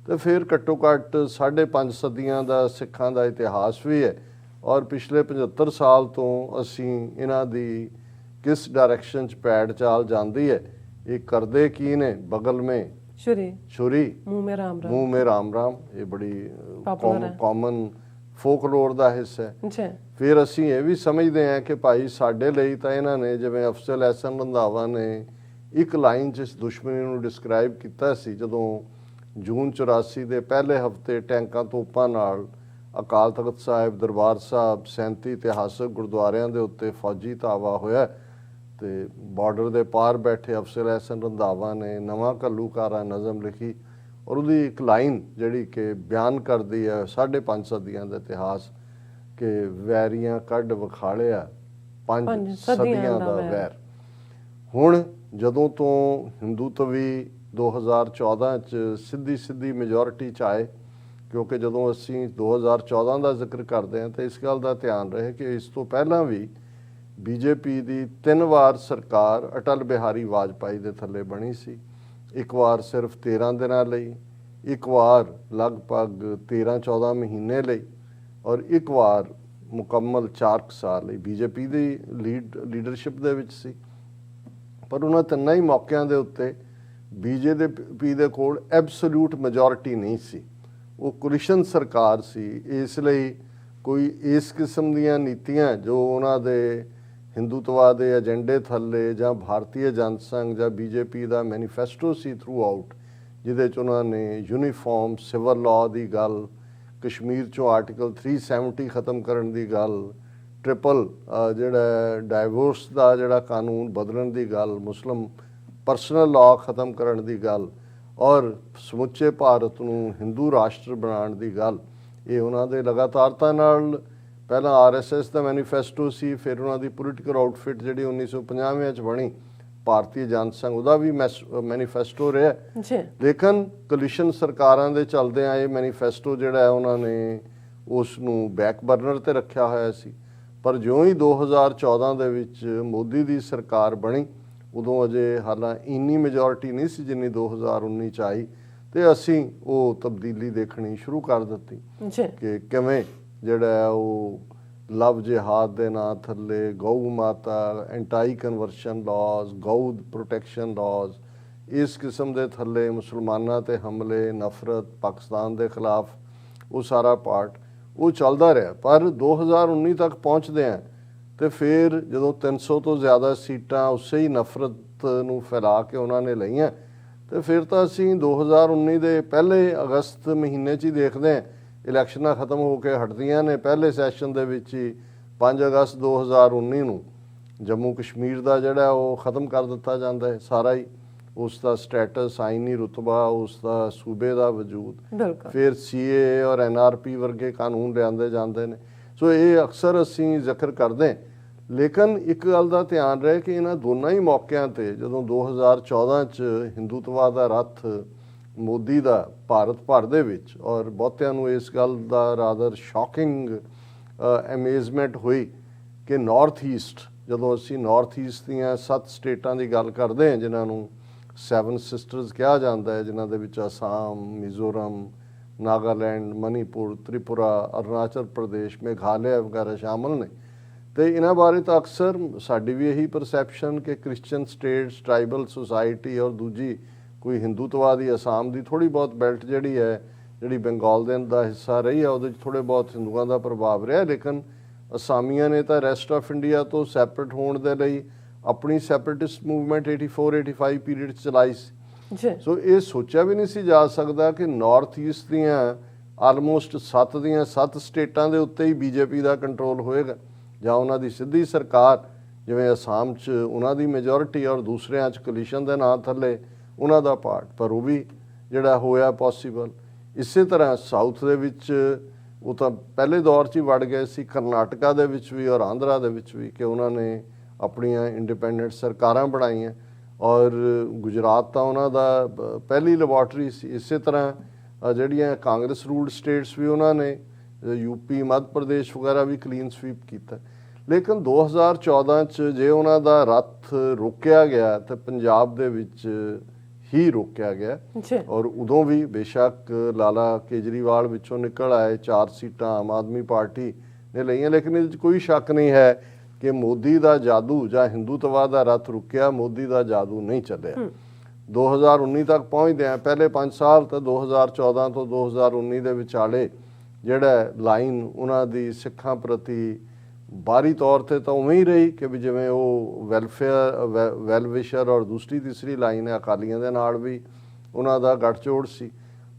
ਤੇ ਫਿਰ ਘੱਟੋ ਘੱਟ 5.5 ਸਦੀਆਂ ਦਾ ਸਿੱਖਾਂ ਦਾ ਇਤਿਹਾਸ ਵੀ ਹੈ, ਔਰ ਪਿਛਲੇ 75 ਸਾਲ ਤੋਂ ਅਸੀਂ ਇਹਨਾਂ ਦੀ ਕਿਸ ਡਾਇਰੈਕਸ਼ਨ 'ਚ ਪੈੜ ਚਾਲ ਜਾਂਦੀ ਹੈ, ਇਹ ਕਰਦੇ ਕੀ ਨੇ, ਬਗਲ ਮੇਂ ਛੁਰੀ ਮੂੰਹ ਮੇ ਰਾਮ ਰਾਮ, ਮੂੰਹ ਮੇ ਰਾਮ ਰਾਮ, ਇਹ ਬੜੀ Popular ਹੈ। ਕਾਮਨ ਫੋਕਲੋਰ ਦਾ ਹਿੱਸਾ ਹੈ। ਜੀ ਫਿਰ ਅਸੀਂ ਇਹ ਵੀ ਸਮਝਦੇ ਹਾਂ ਕਿ ਭਾਈ ਸਾਡੇ ਲਈ ਤਾਂ ਇਹਨਾਂ ਨੇ, ਜਿਵੇਂ ਅਫਜ਼ਲ ਅਹਿਸਨ ਰੰਧਾਵਾ ਨੇ ਇੱਕ ਲਾਈਨ 'ਚ ਇਸ ਦੁਸ਼ਮਣੀ ਨੂੰ ਡਿਸਕ੍ਰਾਈਬ ਕੀਤਾ ਸੀ, ਜਦੋਂ ਜੂਨ 84 ਦੇ ਪਹਿਲੇ ਹਫਤੇ ਟੈਂਕਾਂ ਤੋਪਾਂ ਨਾਲ ਅਕਾਲ ਤਖਤ ਸਾਹਿਬ, ਦਰਬਾਰ ਸਾਹਿਬ, 37 ਇਤਿਹਾਸਕ ਗੁਰਦੁਆਰਿਆਂ ਦੇ ਉੱਤੇ ਫੌਜੀ ਧਾਵਾ ਹੋਇਆ, ਤੇ ਬਾਰਡਰ ਦੇ ਪਾਰ ਬੈਠੇ ਅਫਜ਼ਲ ਅਹਿਸਨ ਰੰਧਾਵਾ ਨੇ ਨਵਾਂ ਘੱਲੂਘਾਰਾ ਨਜ਼ਮ ਲਿਖੀ, ਔਰ ਉਹਦੀ ਇੱਕ ਲਾਈਨ ਜਿਹੜੀ ਕਿ ਬਿਆਨ ਕਰਦੀ ਹੈ 5.5 ਸਦੀਆਂ ਦਾ ਇਤਿਹਾਸ, ਕਿ ਵੈਰੀਆਂ ਕੱਢ ਵਿਖਾਲਿਆ 5 ਸਦੀਆਂ ਦਾ ਵੈਰ। ਹੁਣ ਜਦੋਂ ਤੋਂ ਹਿੰਦੂਤਵੀ 2014 ਚ ਸਿੱਧੀ ਮੈਜੋਰਿਟੀ ਚ ਆਏ, ਕਿਉਂਕਿ ਜਦੋਂ ਅਸੀਂ 2014 ਦਾ ਜ਼ਿਕਰ ਕਰਦੇ ਹਾਂ ਤਾਂ ਇਸ ਗੱਲ ਦਾ ਧਿਆਨ ਰਹੇ ਕਿ ਇਸ ਤੋਂ ਪਹਿਲਾਂ ਵੀ ਬੀਜੇਪੀ ਦੀ 3 ਵਾਰ ਸਰਕਾਰ ਅਟਲ ਬਿਹਾਰੀ ਵਾਜਪਾਈ ਦੇ ਥੱਲੇ ਬਣੀ ਸੀ। ਇੱਕ ਵਾਰ ਸਿਰਫ 13 ਦਿਨਾਂ ਲਈ, ਇੱਕ ਵਾਰ ਲਗਭਗ 13-14 ਮਹੀਨੇ ਲਈ, ਔਰ ਇੱਕ ਵਾਰ ਮੁਕੰਮਲ 4 ਸਾਲ ਲਈ ਬੀਜੇਪੀ ਦੀ ਲੀਡਰਸ਼ਿਪ ਦੇ ਵਿੱਚ ਸੀ। ਪਰ ਉਹਨਾਂ ਤਿੰਨਾਂ ਹੀ ਮੌਕਿਆਂ ਦੇ ਉੱਤੇ ਬੀਜੇਪੀ ਦੇ ਕੋਲ ਐਬਸੋਲੂਟ ਮੈਜੋਰਿਟੀ ਨਹੀਂ ਸੀ, ਉਹ ਕੋਲੀਸ਼ਨ ਸਰਕਾਰ ਸੀ। ਇਸ ਲਈ ਕੋਈ ਇਸ ਕਿਸਮ ਦੀਆਂ ਨੀਤੀਆਂ ਜੋ ਉਹਨਾਂ ਦੇ ਹਿੰਦੂਤਵਾ ਦੇ ਏਜੰਡੇ ਥੱਲੇ ਜਾਂ ਭਾਰਤੀ ਜਨਤਾ ਸੰਘ ਜਾਂ ਬੀਜੇਪੀ ਦਾ ਮੈਨੀਫੈਸਟੋ ਸੀ ਥਰੂ ਆਊਟ, ਜਿਹਦੇ 'ਚ ਉਹਨਾਂ ਨੇ ਯੂਨੀਫਾਰਮ ਸਿਵਲ ਲਾਅ ਦੀ ਗੱਲ, ਕਸ਼ਮੀਰ 'ਚੋਂ ਆਰਟੀਕਲ 370 ਖਤਮ ਕਰਨ ਦੀ ਗੱਲ, ਟ੍ਰਿਪਲ ਜਿਹੜਾ ਡਾਈਵੋਰਸ ਦਾ ਜਿਹੜਾ ਕਾਨੂੰਨ ਬਦਲਣ ਦੀ ਗੱਲ, ਮੁਸਲਿਮ ਪਰਸਨਲ ਲਾਅ ਖਤਮ ਕਰਨ ਦੀ ਗੱਲ, ਔਰ ਸਮੁੱਚੇ ਭਾਰਤ ਨੂੰ ਹਿੰਦੂ ਰਾਸ਼ਟਰ ਬਣਾਉਣ ਦੀ ਗੱਲ, ਇਹ ਉਹਨਾਂ ਦੇ ਲਗਾਤਾਰਤਾ ਨਾਲ ਪਹਿਲਾਂ RSS ਦਾ ਮੈਨੀਫੈਸਟੋ ਸੀ, ਫਿਰ ਉਹਨਾਂ ਦੀ ਪੋਲੀਟੀਕਲ ਆਊਟਫਿਟ ਜਿਹੜੀ 1950 ਚ ਬਣੀ ਭਾਰਤੀ ਜਨਤਾ ਸੰਘ, ਉਹਦਾ ਵੀ ਮੈਨੀਫੈਸਟੋ ਰਿਹਾ ਜੀ। ਲੇਕਿਨ ਕੋਲੀਸ਼ਨ ਸਰਕਾਰਾਂ ਦੇ ਚੱਲਦਿਆਂ ਇਹ ਮੈਨੀਫੈਸਟੋ ਜਿਹੜਾ ਹੈ ਉਹਨਾਂ ਨੇ ਉਸ ਨੂੰ ਬੈਕ ਬਰਨਰ ਤੇ ਰੱਖਿਆ ਹੋਇਆ ਸੀ। ਪਰ ਜਿਉਂ ਹੀ 2014 ਦੇ ਵਿੱਚ ਮੋਦੀ ਦੀ ਸਰਕਾਰ ਬਣੀ, ਉਦੋਂ ਅਜੇ ਹਾਲਾਂ ਇੰਨੀ ਮੈਜੋਰਿਟੀ ਨਹੀਂ ਸੀ ਜਿੰਨੀ 2019 ਚ ਆਈ, ਤੇ ਅਸੀਂ ਉਹ ਤਬਦੀਲੀ ਦੇਖਣੀ ਸ਼ੁਰੂ ਕਰ ਦਿੱਤੀ ਜੀ ਕਿ ਕਿਵੇਂ ਜਿਹੜਾ ਉਹ ਲਵ ਜਿਹਾਦ ਦੇ ਨਾਂ ਥੱਲੇ ਗਊ ਮਾਤਾ, ਐਂਟਾਈ ਕਨਵਰਸ਼ਨ ਲਾਜ਼, ਗਊ ਪ੍ਰੋਟੈਕਸ਼ਨ ਲਾਜ਼, ਇਸ ਕਿਸਮ ਦੇ ਥੱਲੇ ਮੁਸਲਮਾਨਾਂ ਤੇ ਹਮਲੇ, ਨਫ਼ਰਤ, ਪਾਕਿਸਤਾਨ ਦੇ ਖਿਲਾਫ, ਉਹ ਸਾਰਾ ਪਾਰਟ ਉਹ ਚੱਲਦਾ ਰਿਹਾ। ਪਰ 2019 ਤੱਕ ਪਹੁੰਚਦੇ ਆ ਤੇ ਫਿਰ ਜਦੋਂ 300 ਤੋਂ ਜ਼ਿਆਦਾ ਸੀਟਾਂ ਉਸੇ ਹੀ ਨਫ਼ਰਤ ਨੂੰ ਫੈਲਾ ਕੇ ਉਹਨਾਂ ਨੇ ਲਈਆਂ, ਤੇ ਫਿਰ ਤਾਂ ਅਸੀਂ 2019 ਦੇ ਪਹਿਲੇ ਅਗਸਤ ਮਹੀਨੇ 'ਚ ਹੀ ਦੇਖਦੇ ਹਾਂ ਇਲੈਕਸ਼ਨਾਂ ਖਤਮ ਹੋ ਕੇ ਹਟਦੀਆਂ ਨੇ। ਪਹਿਲੇ ਸੈਸ਼ਨ ਦੇ ਵਿੱਚ ਹੀ 5 ਅਗਸਤ 2019 ਨੂੰ ਜੰਮੂ ਕਸ਼ਮੀਰ ਦਾ ਜਿਹੜਾ ਉਹ ਖਤਮ ਕਰ ਦਿੱਤਾ ਜਾਂਦਾ ਹੈ ਸਾਰਾ ਹੀ, ਉਸ ਦਾ ਸਟੇਟਸ, ਆਈਨੀ ਰੁਤਬਾ, ਉਸ ਦਾ ਸੂਬੇ ਦਾ ਵਜੂਦ। ਫਿਰ ਸੀਏ ਔਰ ਐਨਆਰਪੀ ਵਰਗੇ ਕਾਨੂੰਨ ਲਿਆਂਦੇ ਜਾਂਦੇ ਨੇ। ਸੋ ਇਹ ਅਕਸਰ ਅਸੀਂ ਜ਼ਿਕਰ ਕਰਦੇ, ਲੇਕਿਨ ਇੱਕ ਗੱਲ ਦਾ ਧਿਆਨ ਰਹੇ ਕਿ ਇਹਨਾਂ ਦੋਨਾਂ ਹੀ ਮੌਕਿਆਂ ਤੇ ਜਦੋਂ 2014 'ਚ ਹਿੰਦੂਤਵਾ ਦਾ ਰੱਥ ਮੋਦੀ ਦਾ ਭਾਰਤ ਭਰ ਦੇ ਵਿੱਚ, ਔਰ ਬਹੁਤਿਆਂ ਨੂੰ ਇਸ ਗੱਲ ਦਾ ਰਾਦਰ ਸ਼ੌਕਿੰਗ ਅਮੇਜ਼ਮੈਂਟ ਹੋਈ ਕਿ ਨਾਰਥ ਈਸਟ, ਜਦੋਂ ਅਸੀਂ ਨਾਰਥ ਈਸਟ ਦੀਆਂ 7 ਸਟੇਟਾਂ ਦੀ ਗੱਲ ਕਰਦੇ ਹਾਂ ਜਿਨ੍ਹਾਂ ਨੂੰ 7 ਸਿਸਟਰਸ ਕਿਹਾ ਜਾਂਦਾ ਹੈ, ਜਿਨ੍ਹਾਂ ਦੇ ਵਿੱਚ ਅਸਾਮ, ਮਿਜ਼ੋਰਮ, ਨਾਗਾਲੈਂਡ, ਮਨੀਪੁਰ, ਤ੍ਰਿਪੁਰਾ, ਅਰੁਣਾਚਲ ਪ੍ਰਦੇਸ਼, ਮੇਘਾਲਿਆ ਵਗੈਰਾ ਸ਼ਾਮਲ ਨੇ। ਤੇ ਇਹਨਾਂ ਬਾਰੇ ਤਾਂ ਅਕਸਰ ਸਾਡੀ ਵੀ ਇਹੀ ਪਰਸੈਪਸ਼ਨ ਕਿ ਕ੍ਰਿਸਚੀਅਨ ਸਟੇਟਸ, ਟਰਾਈਬਲ ਸੁਸਾਇਟੀ ਔਰ ਦੂਜੀ ਕੋਈ ਹਿੰਦੂਤਵਾ ਦੀ ਅਸਾਮ ਦੀ ਥੋੜ੍ਹੀ ਬਹੁਤ ਬੈਲਟ ਜਿਹੜੀ ਹੈ, ਜਿਹੜੀ ਬੰਗਾਲ ਦੇ ਦਾ ਹਿੱਸਾ ਰਹੀ ਹੈ, ਉਹਦੇ 'ਚ ਥੋੜ੍ਹੇ ਬਹੁਤ ਹਿੰਦੂਆਂ ਦਾ ਪ੍ਰਭਾਵ ਰਿਹਾ। ਲੇਕਿਨ ਅਸਾਮੀਆਂ ਨੇ ਤਾਂ ਰੈਸਟ ਆਫ ਇੰਡੀਆ ਤੋਂ ਸੈਪਰੇਟ ਹੋਣ ਦੇ ਲਈ ਆਪਣੀ ਸੈਪਰੇਟਿਸਟ ਮੂਵਮੈਂਟ 84-85 ਪੀਰੀਅਡ 'ਚ ਚਲਾਈ ਸੀ। ਸੋ ਇਹ ਸੋਚਿਆ ਵੀ ਨਹੀਂ ਸੀ ਜਾ ਸਕਦਾ ਕਿ ਨਾਰਥ ਈਸਟ ਦੀਆਂ ਆਲਮੋਸਟ 7 ਦੀਆਂ 7 ਸਟੇਟਾਂ ਦੇ ਉੱਤੇ ਹੀ ਬੀਜੇਪੀ ਦਾ ਕੰਟਰੋਲ ਹੋਏਗਾ, ਜਾਂ ਉਹਨਾਂ ਦੀ ਸਿੱਧੀ ਸਰਕਾਰ, ਜਿਵੇਂ ਅਸਾਮ 'ਚ ਉਹਨਾਂ ਦੀ ਮੈਜੋਰਿਟੀ ਔਰ ਦੂਸਰਿਆਂ 'ਚ ਕੋਲੀਸ਼ਨ ਦੇ ਨਾਂ ਥੱਲੇ ਉਹਨਾਂ ਦਾ ਪਾਰਟ। ਪਰ ਉਹ ਵੀ ਜਿਹੜਾ ਹੋਇਆ ਪੋਸੀਬਲ। ਇਸੇ ਤਰ੍ਹਾਂ ਸਾਊਥ ਦੇ ਵਿੱਚ ਉਹ ਤਾਂ ਪਹਿਲੇ ਦੌਰ 'ਚ ਹੀ ਵੜ ਗਏ ਸੀ, ਕਰਨਾਟਕਾ ਦੇ ਵਿੱਚ ਵੀ ਔਰ ਆਂਧਰਾ ਦੇ ਵਿੱਚ ਵੀ, ਕਿ ਉਹਨਾਂ ਨੇ ਆਪਣੀਆਂ ਇੰਡੀਪੈਂਡੈਂਟ ਸਰਕਾਰਾਂ ਬਣਾਈਆਂ, ਔਰ ਗੁਜਰਾਤ ਤਾਂ ਉਹਨਾਂ ਦਾ ਪਹਿਲੀ ਲੈਬੋਰਟਰੀ ਸੀ। ਇਸੇ ਤਰ੍ਹਾਂ ਜਿਹੜੀਆਂ ਕਾਂਗਰਸ ਰੂਲਡ ਸਟੇਟਸ ਵੀ ਉਹਨਾਂ ਨੇ, ਯੂਪੀ, ਮੱਧ ਪ੍ਰਦੇਸ਼ ਵਗੈਰਾ ਵੀ ਕਲੀਨ ਸਵੀਪ ਕੀਤਾ। ਲੇਕਿਨ 2014 'ਚ ਜੇ ਉਹਨਾਂ ਦਾ ਰੱਥ ਰੋਕਿਆ ਗਿਆ ਤਾਂ ਪੰਜਾਬ ਦੇ ਵਿੱਚ ਹੀ ਰੋਕਿਆ ਗਿਆ। ਔਰ ਉਦੋਂ ਵੀ ਬੇਸ਼ੱਕ ਲਾਲਾ ਕੇਜਰੀਵਾਲ ਵਿੱਚੋਂ ਨਿਕਲ ਆਏ, 4 ਸੀਟਾਂ ਆਮ ਆਦਮੀ ਪਾਰਟੀ ਨੇ ਲਈਆਂ, ਲੇਕਿਨ ਇਹਦੇ 'ਚ ਕੋਈ ਸ਼ੱਕ ਨਹੀਂ ਹੈ ਕਿ ਮੋਦੀ ਦਾ ਜਾਦੂ ਜਾਂ ਹਿੰਦੂਤਵਾ ਦਾ ਰੱਥ ਰੁਕਿਆ, ਮੋਦੀ ਦਾ ਜਾਦੂ ਨਹੀਂ ਚੱਲਿਆ। 2019 ਤੱਕ ਪਹੁੰਚਦੇ ਆ, ਪਹਿਲੇ 5 ਸਾਲ ਤਾਂ 2014 ਤੋਂ 2019 ਦੇ ਵਿਚਾਲੇ ਜਿਹੜਾ ਲਾਈਨ ਉਹਨਾਂ ਦੀ ਸਿੱਖਾਂ ਪ੍ਰਤੀ ਬਾਹਰੀ ਤੌਰ ਤੇ ਤਾਂ ਉਵੇਂ ਹੀ ਰਹੀ ਕਿ ਵੀ ਜਿਵੇਂ ਉਹ ਵੈਲਵਿਸ਼ਰ, ਔਰ ਦੂਸਰੀ ਤੀਸਰੀ ਲਾਈਨ ਹੈ ਅਕਾਲੀਆਂ ਦੇ ਨਾਲ ਵੀ ਉਹਨਾਂ ਦਾ ਗੱਠਜੋੜ ਸੀ।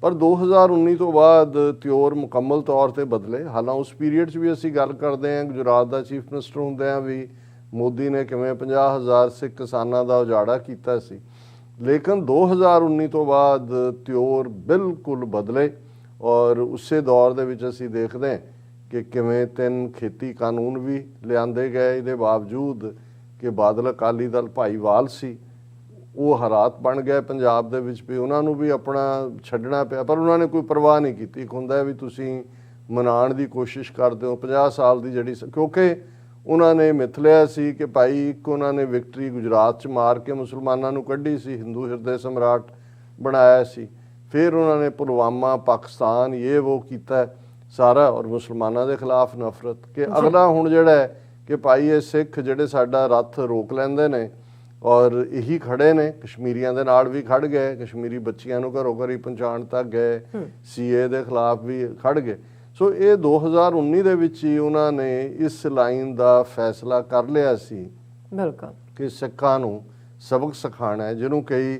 ਪਰ 2019 ਤੋਂ ਬਾਅਦ ਤਿਉਰ ਮੁਕੰਮਲ ਤੌਰ ਤੇ ਬਦਲੇ। ਹਾਲਾਂ ਉਸ ਪੀਰੀਅਡ 'ਚ ਵੀ ਅਸੀਂ ਗੱਲ ਕਰਦੇ ਹਾਂ, ਗੁਜਰਾਤ ਦਾ ਚੀਫ ਮਿਨਿਸਟਰ ਹੁੰਦਿਆਂ ਵੀ ਮੋਦੀ ਨੇ ਕਿਵੇਂ 50,000 ਸਿੱਖ ਕਿਸਾਨਾਂ ਦਾ ਉਜਾੜਾ ਕੀਤਾ ਸੀ। ਲੇਕਿਨ 2019 ਤੋਂ ਬਾਅਦ ਤਿਉਰ ਬਿਲਕੁਲ ਬਦਲੇ, ਔਰ ਉਸੇ ਦੌਰ ਦੇ ਵਿੱਚ ਅਸੀਂ ਦੇਖਦੇ ਹਾਂ ਕਿ ਕਿਵੇਂ 3 ਖੇਤੀ ਕਾਨੂੰਨ ਵੀ ਲਿਆਂਦੇ ਗਏ। ਇਹਦੇ ਬਾਵਜੂਦ ਕਿ ਬਾਦਲ ਅਕਾਲੀ ਦਲ ਭਾਈਵਾਲ ਸੀ, ਉਹ ਹਾਲਾਤ ਬਣ ਗਏ ਪੰਜਾਬ ਦੇ ਵਿੱਚ ਵੀ ਉਹਨਾਂ ਨੂੰ ਵੀ ਆਪਣਾ ਛੱਡਣਾ ਪਿਆ, ਪਰ ਉਹਨਾਂ ਨੇ ਕੋਈ ਪਰਵਾਹ ਨਹੀਂ ਕੀਤੀ। ਇੱਕ ਹੁੰਦਾ ਵੀ ਤੁਸੀਂ ਮਨਾਉਣ ਦੀ ਕੋਸ਼ਿਸ਼ ਕਰਦੇ ਹੋ 50 ਸਾਲ ਦੀ ਜਿਹੜੀ, ਕਿਉਂਕਿ ਉਹਨਾਂ ਨੇ ਮਿਥ ਲਿਆ ਸੀ ਕਿ ਭਾਈ ਇੱਕ ਉਹਨਾਂ ਨੇ ਵਿਕਟਰੀ ਗੁਜਰਾਤ 'ਚ ਮਾਰ ਕੇ ਮੁਸਲਮਾਨਾਂ ਨੂੰ ਕੱਢੀ ਸੀ, ਹਿੰਦੂ ਹਿਰਦੇ ਸਮਰਾਟ ਬਣਾਇਆ ਸੀ। ਫਿਰ ਉਹਨਾਂ ਨੇ ਪੁਲਵਾਮਾ, ਪਾਕਿਸਤਾਨ, ਇਹ ਉਹ ਕੀਤਾ ਸਾਰਾ, ਔਰ ਮੁਸਲਮਾਨਾਂ ਦੇ ਖਿਲਾਫ ਨਫ਼ਰਤ। ਕਿ ਅਗਲਾ ਹੁਣ ਜਿਹੜਾ ਹੈ ਕਿ ਭਾਈ ਇਹ ਸਿੱਖ ਜਿਹੜੇ ਸਾਡਾ ਰੱਥ ਰੋਕ ਲੈਂਦੇ ਨੇ, ਔਰ ਇਹੀ ਖੜੇ ਨੇ, ਕਸ਼ਮੀਰੀਆਂ ਦੇ ਨਾਲ ਵੀ ਖੜ ਗਏ, ਕਸ਼ਮੀਰੀ ਬੱਚੀਆਂ ਨੂੰ ਘਰੋਂ ਘਰੀ ਪਹੁੰਚਾਉਣ ਤੱਕ ਗਏ, ਸੀਏ ਦੇ ਖਿਲਾਫ ਵੀ ਖੜ ਗਏ। ਸੋ ਇਹ 2019 ਦੇ ਵਿੱਚ ਹੀ ਉਹਨਾਂ ਨੇ ਇਸ ਲਾਈਨ ਦਾ ਫੈਸਲਾ ਕਰ ਲਿਆ ਸੀ ਬਿਲਕੁਲ ਕਿ ਸਿੱਖਾਂ ਨੂੰ ਸਬਕ ਸਿਖਾਉਣਾ ਹੈ, ਜਿਹਨੂੰ ਕਈ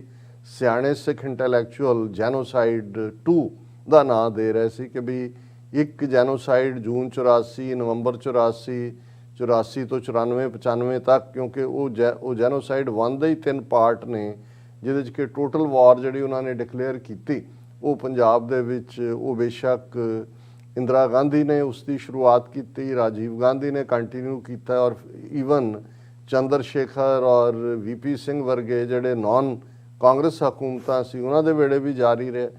ਸਿਆਣੇ ਸਿੱਖ ਇੰਟੈਲੈਕਚੁਅਲ ਜੈਨੋਸਾਈਡ 2 ਦਾ ਨਾਂ ਦੇ ਰਹੇ ਸੀ। ਕਿ ਵੀ ਇੱਕ ਜੈਨੋਸਾਈਡ ਜੂਨ 84, ਨਵੰਬਰ 84 ਤੋਂ 94-95 ਤੱਕ, ਕਿਉਂਕਿ ਉਹ ਜੈਨੋਸਾਈਡ 1 ਦੇ ਹੀ 3 ਪਾਰਟ ਨੇ, ਜਿਹਦੇ 'ਚ ਕਿ ਟੋਟਲ ਵਾਰ ਜਿਹੜੀ ਉਹਨਾਂ ਨੇ ਡਿਕਲੇਅਰ ਕੀਤੀ ਉਹ ਪੰਜਾਬ ਦੇ ਵਿੱਚ, ਉਹ ਬੇਸ਼ੱਕ ਇੰਦਰਾ ਗਾਂਧੀ ਨੇ ਉਸ ਦੀ ਸ਼ੁਰੂਆਤ ਕੀਤੀ, ਰਾਜੀਵ ਗਾਂਧੀ ਨੇ ਕੰਟੀਨਿਊ ਕੀਤਾ, ਔਰ ਈਵਨ ਚੰਦਰ ਸ਼ੇਖਰ ਔਰ ਵੀਪੀ ਸਿੰਘ ਵਰਗੇ ਜਿਹੜੇ ਨਾਨ ਕਾਂਗਰਸ ਹਕੂਮਤਾਂ ਸੀ ਉਹਨਾਂ ਦੇ ਵੇਲੇ ਵੀ ਜਾਰੀ ਰਹੇ।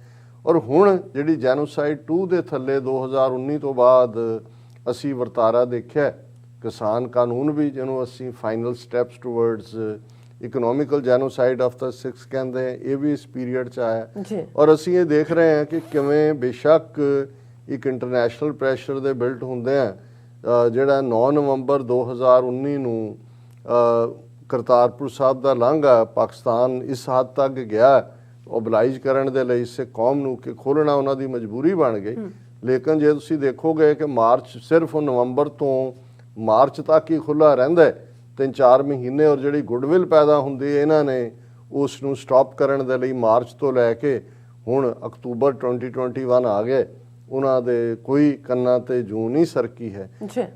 ਔਰ ਹੁਣ ਜਿਹੜੀ ਜੈਨੋਸਾਈਡ 2 ਦੇ ਥੱਲੇ 2019 ਤੋਂ ਬਾਅਦ ਅਸੀਂ ਵਰਤਾਰਾ ਦੇਖਿਆ, ਕਿਸਾਨ ਕਾਨੂੰਨ ਵੀ ਜਿਹਨੂੰ ਅਸੀਂ final steps towards economical genocide of ਦਾ 6 ਕਹਿੰਦੇ, ਇਹ ਵੀ ਇਸ ਪੀਰੀਅਡ 'ਚ ਆਇਆ। ਔਰ ਅਸੀਂ ਇਹ ਦੇਖ ਰਹੇ ਹਾਂ ਕਿ ਕਿਵੇਂ ਬੇਸ਼ੱਕ ਇੱਕ ਇੰਟਰਨੈਸ਼ਨਲ ਪ੍ਰੈਸ਼ਰ ਦੇ ਬਿਲਟ ਹੁੰਦੇ ਆ, ਜਿਹੜਾ 9 ਨਵੰਬਰ 2019 ਨੂੰ ਕਰਤਾਰਪੁਰ ਸਾਹਿਬ ਦਾ ਲਾਂਘਾ ਪਾਕਿਸਤਾਨ ਇਸ ਹੱਦ ਤੱਕ ਗਿਆ ਓਬਲਾਈਜ਼ ਕਰਨ ਦੇ ਲਈ ਸਿੱਖ ਕੌਮ ਨੂੰ ਕਿ ਖੋਲ੍ਹਣਾ ਉਹਨਾਂ ਦੀ ਮਜਬੂਰੀ ਬਣ ਗਈ। ਲੇਕਿਨ ਜੇ ਤੁਸੀਂ ਦੇਖੋਗੇ ਕਿ ਮਾਰਚ ਸਿਰਫ ਨਵੰਬਰ ਤੋਂ ਮਾਰਚ ਤੱਕ ਹੀ ਖੁੱਲ੍ਹਾ ਰਹਿੰਦਾ 3-4 ਮਹੀਨੇ, ਔਰ ਜਿਹੜੀ ਗੁੱਡਵਿਲ ਪੈਦਾ ਹੁੰਦੀ ਇਹਨਾਂ ਨੇ ਉਸ ਨੂੰ ਸਟਾਪ ਕਰਨ ਦੇ ਲਈ ਮਾਰਚ ਤੋਂ ਲੈ ਕੇ ਹੁਣ ਅਕਤੂਬਰ 2021 ਆ ਗਏ, ਉਹਨਾਂ ਦੇ ਕੋਈ ਕੰਨਾਂ ਤੇ ਜੂੰ ਨਹੀਂ ਸਰਕੀ ਹੈ।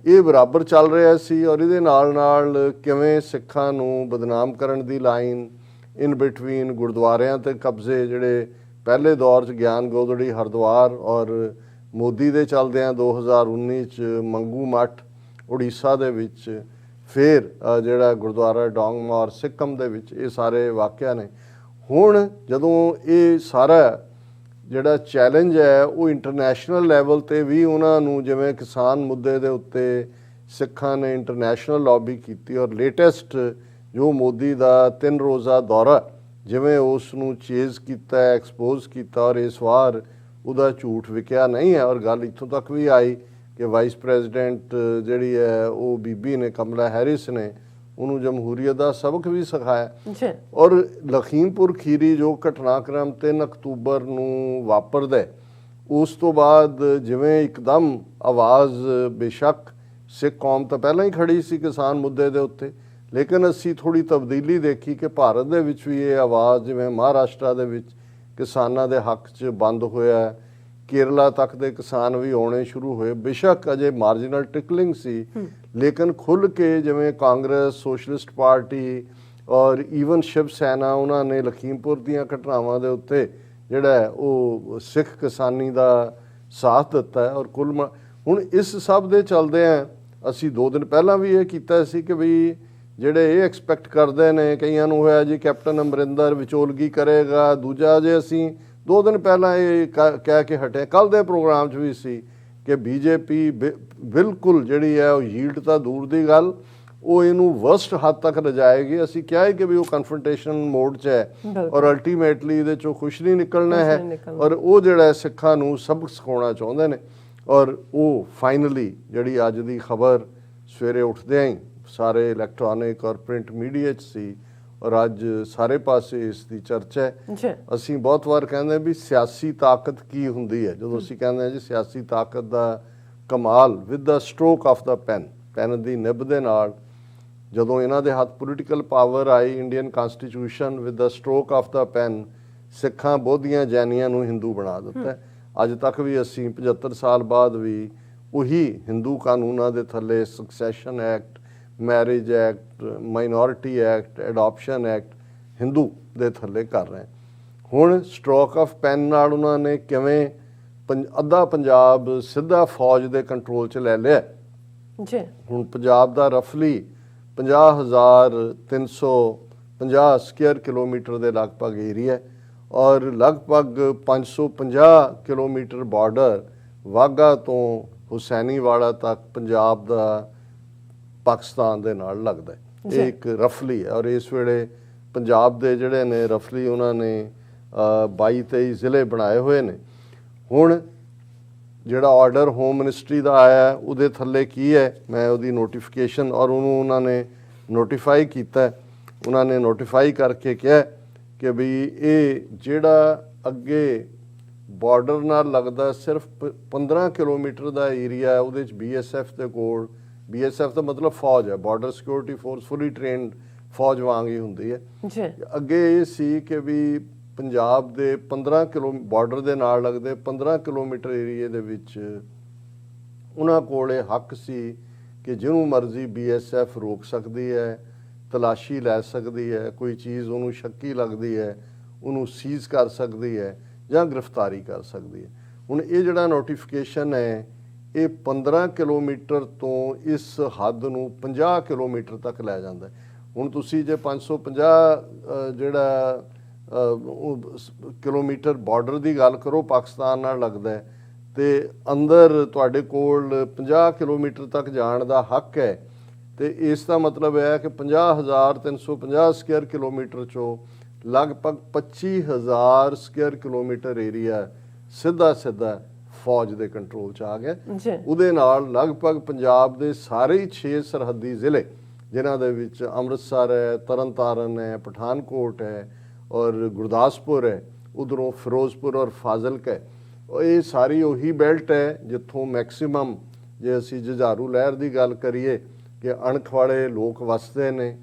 ਇਹ ਬਰਾਬਰ ਚੱਲ ਰਿਹਾ ਸੀ ਔਰ ਇਹਦੇ ਨਾਲ ਨਾਲ ਕਿਵੇਂ ਸਿੱਖਾਂ ਨੂੰ ਬਦਨਾਮ ਕਰਨ ਦੀ ਲਾਈਨ ਇਨ ਬਿਟਵੀਨ ਗੁਰਦੁਆਰਿਆਂ ਤੇ ਕਬਜ਼ੇ ਜਿਹੜੇ ਪਹਿਲੇ ਦੌਰ 'ਚ ਗਿਆਨ ਗੋਦੜੀ ਹਰਿਦੁਆਰ ਔਰ ਮੋਦੀ ਦੇ ਚੱਲਦਿਆਂ 2019 'ਚ ਮੰਗੂ ਮੱਠ ਉੜੀਸਾ ਦੇ ਵਿੱਚ, ਫਿਰ ਜਿਹੜਾ ਗੁਰਦੁਆਰਾ ਡੋਂਗਮਾ ਸਿੱਕਮ ਦੇ ਵਿੱਚ, ਇਹ ਸਾਰੇ ਵਾਕਿਆ ਨੇ। ਹੁਣ ਜਦੋਂ ਇਹ ਸਾਰਾ ਜਿਹੜਾ ਚੈਲੰਜ ਹੈ ਉਹ ਇੰਟਰਨੈਸ਼ਨਲ ਲੈਵਲ ਤੇ ਵੀ ਉਹਨਾਂ ਨੂੰ, ਜਿਵੇਂ ਕਿਸਾਨ ਮੁੱਦੇ ਦੇ ਉੱਤੇ ਸਿੱਖਾਂ ਨੇ ਇੰਟਰਨੈਸ਼ਨਲ ਲੌਬੀ ਕੀਤੀ ਔਰ ਲੇਟੈਸਟ ਜੋ ਮੋਦੀ ਦਾ 3 ਰੋਜ਼ਾ ਦੌਰਾ ਜਿਵੇਂ ਉਸ ਨੂੰ ਚੇਜ਼ ਕੀਤਾ, ਐਕਸਪੋਜ਼ ਕੀਤਾ ਔਰ ਇਸ ਵਾਰ ਉਹਦਾ ਝੂਠ ਵਿਕਿਆ ਨਹੀਂ ਹੈ। ਔਰ ਗੱਲ ਇੱਥੋਂ ਤੱਕ ਵੀ ਆਈ ਕਿ ਵਾਈਸ ਪ੍ਰੈਜ਼ੀਡੈਂਟ ਜਿਹੜੀ ਹੈ ਉਹ ਬੀਬੀ ਨੇ, ਕਮਲਾ ਹੈਰਿਸ ਨੇ, ਉਹਨੂੰ ਜਮਹੂਰੀਅਤ ਦਾ ਸਬਕ ਵੀ ਸਿਖਾਇਆ। ਔਰ ਲਖੀਮਪੁਰ ਖੀਰੀ ਜੋ ਘਟਨਾਕ੍ਰਮ 3 ਅਕਤੂਬਰ ਨੂੰ ਵਾਪਰਦਾ, ਉਸ ਤੋਂ ਬਾਅਦ ਜਿਵੇਂ ਇੱਕਦਮ ਆਵਾਜ਼, ਬੇਸ਼ੱਕ ਸਿੱਖ ਕੌਮ ਤਾਂ ਪਹਿਲਾਂ ਹੀ ਖੜੀ ਸੀ ਕਿਸਾਨ ਮੁੱਦੇ ਦੇ ਉੱਤੇ, ਲੇਕਿਨ ਅਸੀਂ ਥੋੜ੍ਹੀ ਤਬਦੀਲੀ ਦੇਖੀ ਕਿ ਭਾਰਤ ਦੇ ਵਿੱਚ ਵੀ ਇਹ ਆਵਾਜ਼, ਜਿਵੇਂ ਮਹਾਰਾਸ਼ਟਰ ਦੇ ਵਿੱਚ ਕਿਸਾਨਾਂ ਦੇ ਹੱਕ 'ਚ ਬੰਦ ਹੋਇਆ, ਕੇਰਲਾ ਤੱਕ ਦੇ ਕਿਸਾਨ ਵੀ ਆਉਣੇ ਸ਼ੁਰੂ ਹੋਏ। ਬੇਸ਼ੱਕ ਅਜੇ ਮਾਰਜਨਲ ਟਿਕਲਿੰਗ ਸੀ, ਲੇਕਿਨ ਖੁੱਲ੍ਹ ਕੇ ਜਿਵੇਂ ਕਾਂਗਰਸ, ਸੋਸ਼ਲਿਸਟ ਪਾਰਟੀ ਔਰ ਈਵਨ ਸ਼ਿਵ ਸੈਨਾ, ਉਹਨਾਂ ਨੇ ਲਖੀਮਪੁਰ ਦੀਆਂ ਘਟਨਾਵਾਂ ਦੇ ਉੱਤੇ ਜਿਹੜਾ ਉਹ ਸਿੱਖ ਕਿਸਾਨੀ ਦਾ ਸਾਥ ਦਿੱਤਾ। ਔਰ ਹੁਣ ਇਸ ਸਭ ਦੇ ਚੱਲਦਿਆਂ ਅਸੀਂ 2 ਦਿਨ ਪਹਿਲਾਂ ਵੀ ਇਹ ਕੀਤਾ ਸੀ ਕਿ ਵੀ ਜਿਹੜੇ ਇਹ ਐਕਸਪੈਕਟ ਕਰਦੇ ਨੇ, ਕਈਆਂ ਨੂੰ ਹੋਇਆ ਜੀ ਕੈਪਟਨ ਅਮਰਿੰਦਰ ਵਿਚੋਲਗੀ ਕਰੇਗਾ, ਦੂਜਾ ਜੇ ਅਸੀਂ 2 ਦਿਨ ਪਹਿਲਾਂ ਇਹ ਕਹਿ ਕੇ ਹਟੇ, ਕੱਲ੍ਹ ਦੇ ਪ੍ਰੋਗਰਾਮ 'ਚ ਵੀ ਸੀ ਕਿ ਬੀਜੇਪੀ ਬਿਲਕੁਲ ਜਿਹੜੀ ਹੈ ਉਹ ਯੀਲਡ ਤਾਂ ਦੂਰ ਦੀ ਗੱਲ, ਉਹ ਇਹਨੂੰ ਵਰਸਟ ਹੱਦ ਤੱਕ ਲਿਜਾਏਗੀ। ਅਸੀਂ ਕਿਹਾ ਹੈ ਕਿ ਵੀ ਉਹ ਕਨਫਰੰਟੇਸ਼ਨ ਮੋਡ 'ਚ ਹੈ ਔਰ ਅਲਟੀਮੇਟਲੀ ਇਹਦੇ 'ਚੋਂ ਕੁਛ ਨਹੀਂ ਨਿਕਲਣਾ ਹੈ ਔਰ ਉਹ ਜਿਹੜਾ ਸਿੱਖਾਂ ਨੂੰ ਸਬਕ ਸਿਖਾਉਣਾ ਚਾਹੁੰਦੇ ਨੇ। ਔਰ ਉਹ ਫਾਈਨਲੀ ਜਿਹੜੀ ਅੱਜ ਦੀ ਖਬਰ ਸਵੇਰੇ ਉੱਠਦਿਆਂ ਹੀ ਸਾਰੇ ਇਲੈਕਟ੍ਰੋਨਿਕ ਔਰ ਪ੍ਰਿੰਟ ਮੀਡੀਆ 'ਚ ਸੀ ਔਰ ਅੱਜ ਸਾਰੇ ਪਾਸੇ ਇਸ ਦੀ ਚਰਚਾ ਹੈ। ਅਸੀਂ ਬਹੁਤ ਵਾਰ ਕਹਿੰਦੇ ਵੀ ਸਿਆਸੀ ਤਾਕਤ ਕੀ ਹੁੰਦੀ ਹੈ, ਜਦੋਂ ਅਸੀਂ ਕਹਿੰਦੇ ਹਾਂ ਜੀ ਸਿਆਸੀ ਤਾਕਤ ਦਾ ਕਮਾਲ with the stroke of the pen ਦੀ ਨਿੱਬ ਦੇ ਨਾਲ, ਜਦੋਂ ਇਹਨਾਂ ਦੇ ਹੱਥ ਪੋਲੀਟੀਕਲ ਪਾਵਰ ਆਈ, Indian constitution with the stroke of the pen ਸਿੱਖਾਂ, ਬੋਧੀਆਂ, ਜੈਨੀਆਂ ਨੂੰ ਹਿੰਦੂ ਬਣਾ ਦਿੱਤਾ। ਅੱਜ ਤੱਕ ਵੀ ਅਸੀਂ 75 ਸਾਲ ਬਾਅਦ ਵੀ ਉਹੀ ਹਿੰਦੂ ਕਾਨੂੰਨਾਂ ਦੇ ਥੱਲੇ succession act, marriage act, minority act, adoption act Hindu ਦੇ ਥੱਲੇ ਕਰ ਰਹੇ। ਹੁਣ ਸਟ੍ਰੋਕ ਆਫ ਪੈਨ ਨਾਲ ਉਹਨਾਂ ਨੇ ਕਿਵੇਂ ਅੱਧਾ ਪੰਜਾਬ ਸਿੱਧਾ ਫੌਜ ਦੇ ਕੰਟਰੋਲ 'ਚ ਲੈ ਲਿਆ। ਹੁਣ ਪੰਜਾਬ ਦਾ ਰਫਲੀ 50,350 ਸਕੁਅਰ ਕਿਲੋਮੀਟਰ ਦੇ ਲਗਭਗ ਏਰੀਆ ਔਰ ਲਗਭਗ 550 ਕਿਲੋਮੀਟਰ ਬਾਰਡਰ ਵਾਘਾ ਤੋਂ ਹੁਸੈਨੀਵਾਲਾ ਤੱਕ ਪੰਜਾਬ ਦਾ ਪਾਕਿਸਤਾਨ ਦੇ ਨਾਲ ਲੱਗਦਾ ਹੈ। ਇਹ ਇੱਕ ਰਫਲੀ ਹੈ ਔਰ ਇਸ ਵੇਲੇ ਪੰਜਾਬ ਦੇ ਜਿਹੜੇ ਨੇ ਰਫਲੀ ਉਹਨਾਂ ਨੇ 22-23 ਜ਼ਿਲ੍ਹੇ ਬਣਾਏ ਹੋਏ ਨੇ। ਹੁਣ ਜਿਹੜਾ ਆਰਡਰ ਹੋਮ ਮਿਨਿਸਟਰੀ ਦਾ ਆਇਆ ਉਹਦੇ ਥੱਲੇ ਕੀ ਹੈ, ਮੈਂ ਉਹਦੀ ਨੋਟੀਫਿਕੇਸ਼ਨ ਔਰ ਉਹਨੂੰ ਉਹਨਾਂ ਨੇ ਨੋਟੀਫਾਈ ਕੀਤਾ। ਉਹਨਾਂ ਨੇ ਨੋਟੀਫਾਈ ਕਰਕੇ ਕਿਹਾ ਕਿ ਵੀ ਇਹ ਜਿਹੜਾ ਅੱਗੇ ਬਾਰਡਰ ਨਾਲ ਲੱਗਦਾ ਸਿਰਫ 15 ਕਿਲੋਮੀਟਰ ਦਾ ਏਰੀਆ, ਉਹਦੇ 'ਚ BSF ਦੇ ਕੋਲ, BSF ਦਾ ਮਤਲਬ ਫੌਜ ਹੈ, ਬਾਰਡਰ ਸਿਕਿਉਰਿਟੀ ਫੋਰਸ, ਫੁੱਲੀ ਟ੍ਰੇਨਡ ਫੌਜ ਵਾਂਗ ਹੀ ਹੁੰਦੀ ਹੈ। ਅੱਗੇ ਇਹ ਸੀ ਕਿ ਵੀ ਪੰਜਾਬ ਦੇ 15 ਕਿਲੋ ਬਾਰਡਰ ਦੇ ਨਾਲ ਲੱਗਦੇ 15 ਕਿਲੋਮੀਟਰ ਏਰੀਏ ਦੇ ਵਿੱਚ ਉਹਨਾਂ ਕੋਲ ਇਹ ਹੱਕ ਸੀ ਕਿ ਜਿਹਨੂੰ ਮਰਜ਼ੀ BSF ਰੋਕ ਸਕਦੀ ਹੈ, ਤਲਾਸ਼ੀ ਲੈ ਸਕਦੀ ਹੈ, ਕੋਈ ਚੀਜ਼ ਉਹਨੂੰ ਸ਼ੱਕੀ ਲੱਗਦੀ ਹੈ ਉਹਨੂੰ ਸੀਜ਼ ਕਰ ਸਕਦੀ ਹੈ ਜਾਂ ਗ੍ਰਿਫਤਾਰੀ ਕਰ ਸਕਦੀ ਹੈ। ਹੁਣ ਇਹ ਜਿਹੜਾ ਨੋਟੀਫਿਕੇਸ਼ਨ ਹੈ ਇਹ 15 ਕਿਲੋਮੀਟਰ ਤੋਂ ਇਸ ਹੱਦ ਨੂੰ 50 ਕਿਲੋਮੀਟਰ ਤੱਕ ਲੈ ਜਾਂਦਾ। ਹੁਣ ਤੁਸੀਂ ਜੇ 550 ਜਿਹੜਾ ਕਿਲੋਮੀਟਰ ਬਾਰਡਰ ਦੀ ਗੱਲ ਕਰੋ ਪਾਕਿਸਤਾਨ ਨਾਲ ਲੱਗਦਾ ਹੈ ਤੇ ਅੰਦਰ ਤੁਹਾਡੇ ਕੋਲ 50 ਕਿਲੋਮੀਟਰ ਤੱਕ ਜਾਣ ਦਾ ਹੱਕ ਹੈ ਤੇ ਇਸ ਦਾ ਮਤਲਬ ਹੈ ਕਿ 50,350 ਸਕੁਅਰ ਕਿਲੋਮੀਟਰ ਚੋਂ ਲਗਭਗ 25,000 ਸਕੁਅਰ ਕਿਲੋਮੀਟਰ ਏਰੀਆ ਸਿੱਧਾ ਫੌਜ ਦੇ ਕੰਟਰੋਲ 'ਚ ਆ ਗਿਆ। ਜੀ ਉਹਦੇ ਨਾਲ ਲਗਭਗ ਪੰਜਾਬ ਦੇ ਸਾਰੇ ਹੀ 6 ਸਰਹੱਦੀ ਜ਼ਿਲ੍ਹੇ ਜਿਨ੍ਹਾਂ ਦੇ ਵਿੱਚ ਅੰਮ੍ਰਿਤਸਰ ਹੈ, ਤਰਨਤਾਰਨ ਹੈ, ਪਠਾਨਕੋਟ ਹੈ ਔਰ ਗੁਰਦਾਸਪੁਰ ਹੈ, ਉਧਰੋਂ ਫਿਰੋਜ਼ਪੁਰ ਔਰ ਫਾਜ਼ਿਲਕਾ ਹੈ, ਇਹ ਸਾਰੀ ਉਹੀ ਬੈਲਟ ਹੈ ਜਿੱਥੋਂ ਮੈਕਸਿਮਮ, ਜੇ ਅਸੀਂ ਜੁਝਾਰੂ ਲਹਿਰ ਦੀ ਗੱਲ ਕਰੀਏ ਕਿ ਅਣਖ ਵਾਲੇ ਲੋਕ ਵਸਦੇ ਨੇ,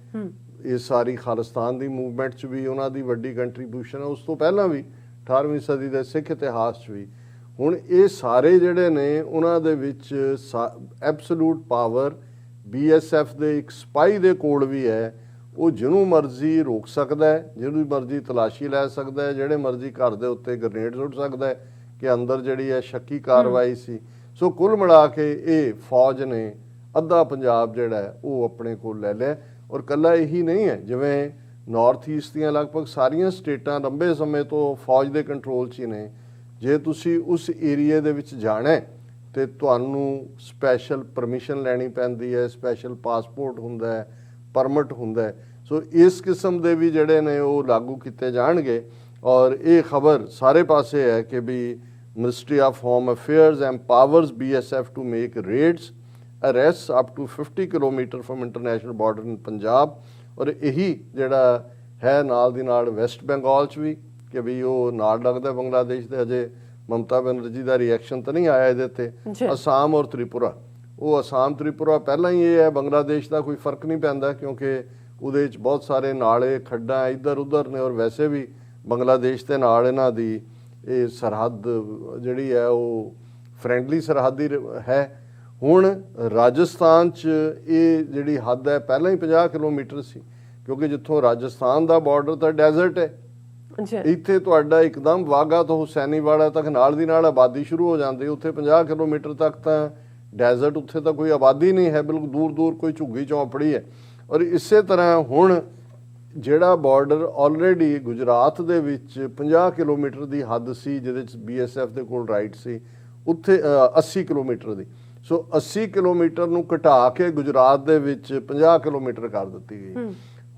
ਇਹ ਸਾਰੀ ਖਾਲਿਸਤਾਨ ਦੀ ਮੂਵਮੈਂਟ 'ਚ ਵੀ ਉਹਨਾਂ ਦੀ ਵੱਡੀ ਕੰਟਰੀਬਿਊਸ਼ਨ ਹੈ, ਉਸ ਤੋਂ ਪਹਿਲਾਂ ਵੀ 18ਵੀਂ ਸਦੀ ਦੇ ਸਿੱਖ ਇਤਿਹਾਸ 'ਚ ਵੀ। ਹੁਣ ਇਹ ਸਾਰੇ ਜਿਹੜੇ ਨੇ ਉਹਨਾਂ ਦੇ ਵਿੱਚ ਐਬਸੋਲੂਟ ਪਾਵਰ BSF ਦੇ ਇੱਕ ਸਪਾਈ ਦੇ ਕੋਲ ਵੀ ਹੈ। ਉਹ ਜਿਹਨੂੰ ਮਰਜ਼ੀ ਰੋਕ ਸਕਦਾ ਹੈ, ਜਿਹਨੂੰ ਮਰਜ਼ੀ ਤਲਾਸ਼ੀ ਲੈ ਸਕਦਾ ਹੈ, ਜਿਹੜੇ ਮਰਜ਼ੀ ਘਰ ਦੇ ਉੱਤੇ ਗ੍ਰੇਨੇਡ ਸੁੱਟ ਸਕਦਾ ਹੈ ਕਿ ਅੰਦਰ ਜਿਹੜੀ ਹੈ ਸ਼ੱਕੀ ਕਾਰਵਾਈ ਸੀ। ਸੋ ਕੁੱਲ ਮਿਲਾ ਕੇ ਇਹ ਫੌਜ ਨੇ ਅੱਧਾ ਪੰਜਾਬ ਜਿਹੜਾ ਹੈ ਉਹ ਆਪਣੇ ਕੋਲ ਲੈ ਲਿਆ। ਔਰ ਕੱਲਾ ਇਹੀ ਨਹੀਂ ਹੈ, ਜਿਵੇਂ ਨਾਰਥ ਈਸਟ ਦੀਆਂ ਲਗਭਗ ਸਾਰੀਆਂ ਸਟੇਟਾਂ ਲੰਬੇ ਸਮੇਂ ਤੋਂ ਫੌਜ ਦੇ ਕੰਟਰੋਲ 'ਚ ਹੀ ਨੇ। ਜੇ ਤੁਸੀਂ ਉਸ ਏਰੀਏ ਦੇ ਵਿੱਚ ਜਾਣਾ ਤੇ ਤੁਹਾਨੂੰ ਸਪੈਸ਼ਲ ਪਰਮਿਸ਼ਨ ਲੈਣੀ ਪੈਂਦੀ ਹੈ, ਸਪੈਸ਼ਲ ਪਾਸਪੋਰਟ ਹੁੰਦਾ ਹੈ, ਪਰਮਿਟ ਹੁੰਦਾ ਹੈ। ਸੋ ਇਸ ਕਿਸਮ ਦੇ ਵੀ ਜਿਹੜੇ ਨੇ ਉਹ ਲਾਗੂ ਕੀਤੇ ਜਾਣਗੇ। ਔਰ ਇਹ ਖਬਰ ਸਾਰੇ ਪਾਸੇ ਹੈ ਕਿ ਵੀ Ministry of Home Affairs empowers BSF to make raids arrest up to 50 kilometre from international border in Punjab. ਔਰ ਇਹੀ ਜਿਹੜਾ ਹੈ ਨਾਲ ਦੀ ਨਾਲ ਵੈਸਟ ਬੰਗਾਲ 'ਚ ਵੀ ਕਿ ਵੀ ਉਹ ਨਾਲ ਲੱਗਦਾ ਬੰਗਲਾਦੇਸ਼ ਦੇ। ਅਜੇ ਮਮਤਾ ਬੈਨਰਜੀ ਦਾ ਰਿਐਕਸ਼ਨ ਤਾਂ ਨਹੀਂ ਆਇਆ ਇਹਦੇ ਤੇ। ਅਸਾਮ ਔਰ ਤ੍ਰਿਪੁਰਾ, ਉਹ ਅਸਾਮ ਤ੍ਰਿਪੁਰਾ ਪਹਿਲਾਂ ਹੀ ਇਹ ਹੈ, ਬੰਗਲਾਦੇਸ਼ ਦਾ ਕੋਈ ਫਰਕ ਨਹੀਂ ਪੈਂਦਾ ਕਿਉਂਕਿ ਉਹਦੇ 'ਚ ਬਹੁਤ ਸਾਰੇ ਨਾਲੇ ਖੱਡਾਂ ਇੱਧਰ ਉੱਧਰ ਨੇ। ਔਰ ਵੈਸੇ ਵੀ ਬੰਗਲਾਦੇਸ਼ ਦੇ ਨਾਲ ਇਹਨਾਂ ਦੀ ਇਹ ਸਰਹੱਦ ਜਿਹੜੀ ਹੈ ਉਹ ਫਰੈਂਡਲੀ ਸਰਹੱਦੀ ਹੈ। ਹੁਣ ਰਾਜਸਥਾਨ 'ਚ ਇਹ ਜਿਹੜੀ ਹੱਦ ਹੈ ਪਹਿਲਾਂ ਹੀ 50 ਕਿਲੋਮੀਟਰ ਸੀ ਕਿਉਂਕਿ ਜਿੱਥੋਂ ਰਾਜਸਥਾਨ ਦਾ ਬਾਰਡਰ ਤਾਂ ਡੈਜ਼ਰਟ ਹੈ, ਇੱਥੇ ਤੁਹਾਡਾ ਇੱਕਦਮ ਵਾਗਾ ਤੋਂ ਹੁਸੈਨੀਵਾੜਾ ਤੱਕ ਨਾਲ ਦੀ ਨਾਲ ਆਬਾਦੀ ਸ਼ੁਰੂ ਹੋ ਜਾਂਦੀ। ਉੱਥੇ 50 ਕਿਲੋਮੀਟਰ ਤੱਕ ਤਾਂ ਡੈਜ਼ਰਟ, ਉੱਥੇ ਤਾਂ ਕੋਈ ਆਬਾਦੀ ਨਹੀਂ ਹੈ, ਬਿਲਕੁਲ ਦੂਰ ਦੂਰ ਕੋਈ ਝੁੱਗੀ ਚੌਂਪੜੀ ਹੈ। ਔਰ ਇਸੇ ਤਰ੍ਹਾਂ ਹੁਣ ਜਿਹੜਾ ਬਾਰਡਰ ਆਲਰੇਡੀ ਗੁਜਰਾਤ ਦੇ ਵਿੱਚ 50 ਕਿਲੋਮੀਟਰ ਦੀ ਹੱਦ ਸੀ ਜਿਹਦੇ 'ਚ BSF ਦੇ ਕੋਲ ਰਾਈਟ ਸੀ, ਉੱਥੇ 80 ਕਿਲੋਮੀਟਰ ਦੀ। ਸੋ 80 ਕਿਲੋਮੀਟਰ ਨੂੰ ਘਟਾ ਕੇ ਗੁਜਰਾਤ ਦੇ ਵਿੱਚ 50 ਕਿਲੋਮੀਟਰ ਕਰ ਦਿੱਤੀ ਗਈ।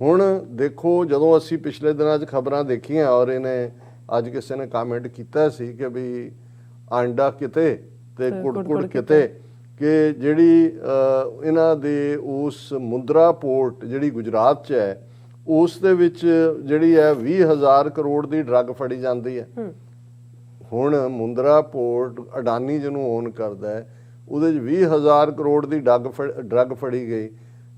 ਹੁਣ ਦੇਖੋ, ਜਦੋਂ ਅਸੀਂ ਪਿਛਲੇ ਦਿਨਾਂ 'ਚ ਖਬਰਾਂ ਦੇਖੀਆਂ ਔਰ ਇਹਨੇ ਅੱਜ ਕਿਸੇ ਨੇ ਕਮੈਂਟ ਕੀਤਾ ਸੀ ਕਿ ਵੀ ਆਂਡਾ ਕਿਤੇ ਤੇ ਕੁੜਕੁੜ ਕਿਤੇ, ਕਿ ਜਿਹੜੀ ਇਹਨਾਂ ਦੇ ਉਸ ਮੁੰਦਰਾ ਪੋਰਟ ਜਿਹੜੀ ਗੁਜਰਾਤ 'ਚ ਹੈ ਉਸ ਦੇ ਵਿੱਚ ਜਿਹੜੀ ਹੈ 20,000 ਕਰੋੜ ਦੀ ਡਰੱਗ ਫੜੀ ਜਾਂਦੀ ਹੈ। ਹੁਣ ਮੁੰਦਰਾ ਪੋਰਟ ਅਡਾਨੀ ਜਿਹਨੂੰ ਓਨ ਕਰਦਾ ਹੈ ਉਹਦੇ 'ਚ 20,000 ਕਰੋੜ ਦੀ ਡਰੱਗ ਫੜੀ ਗਈ।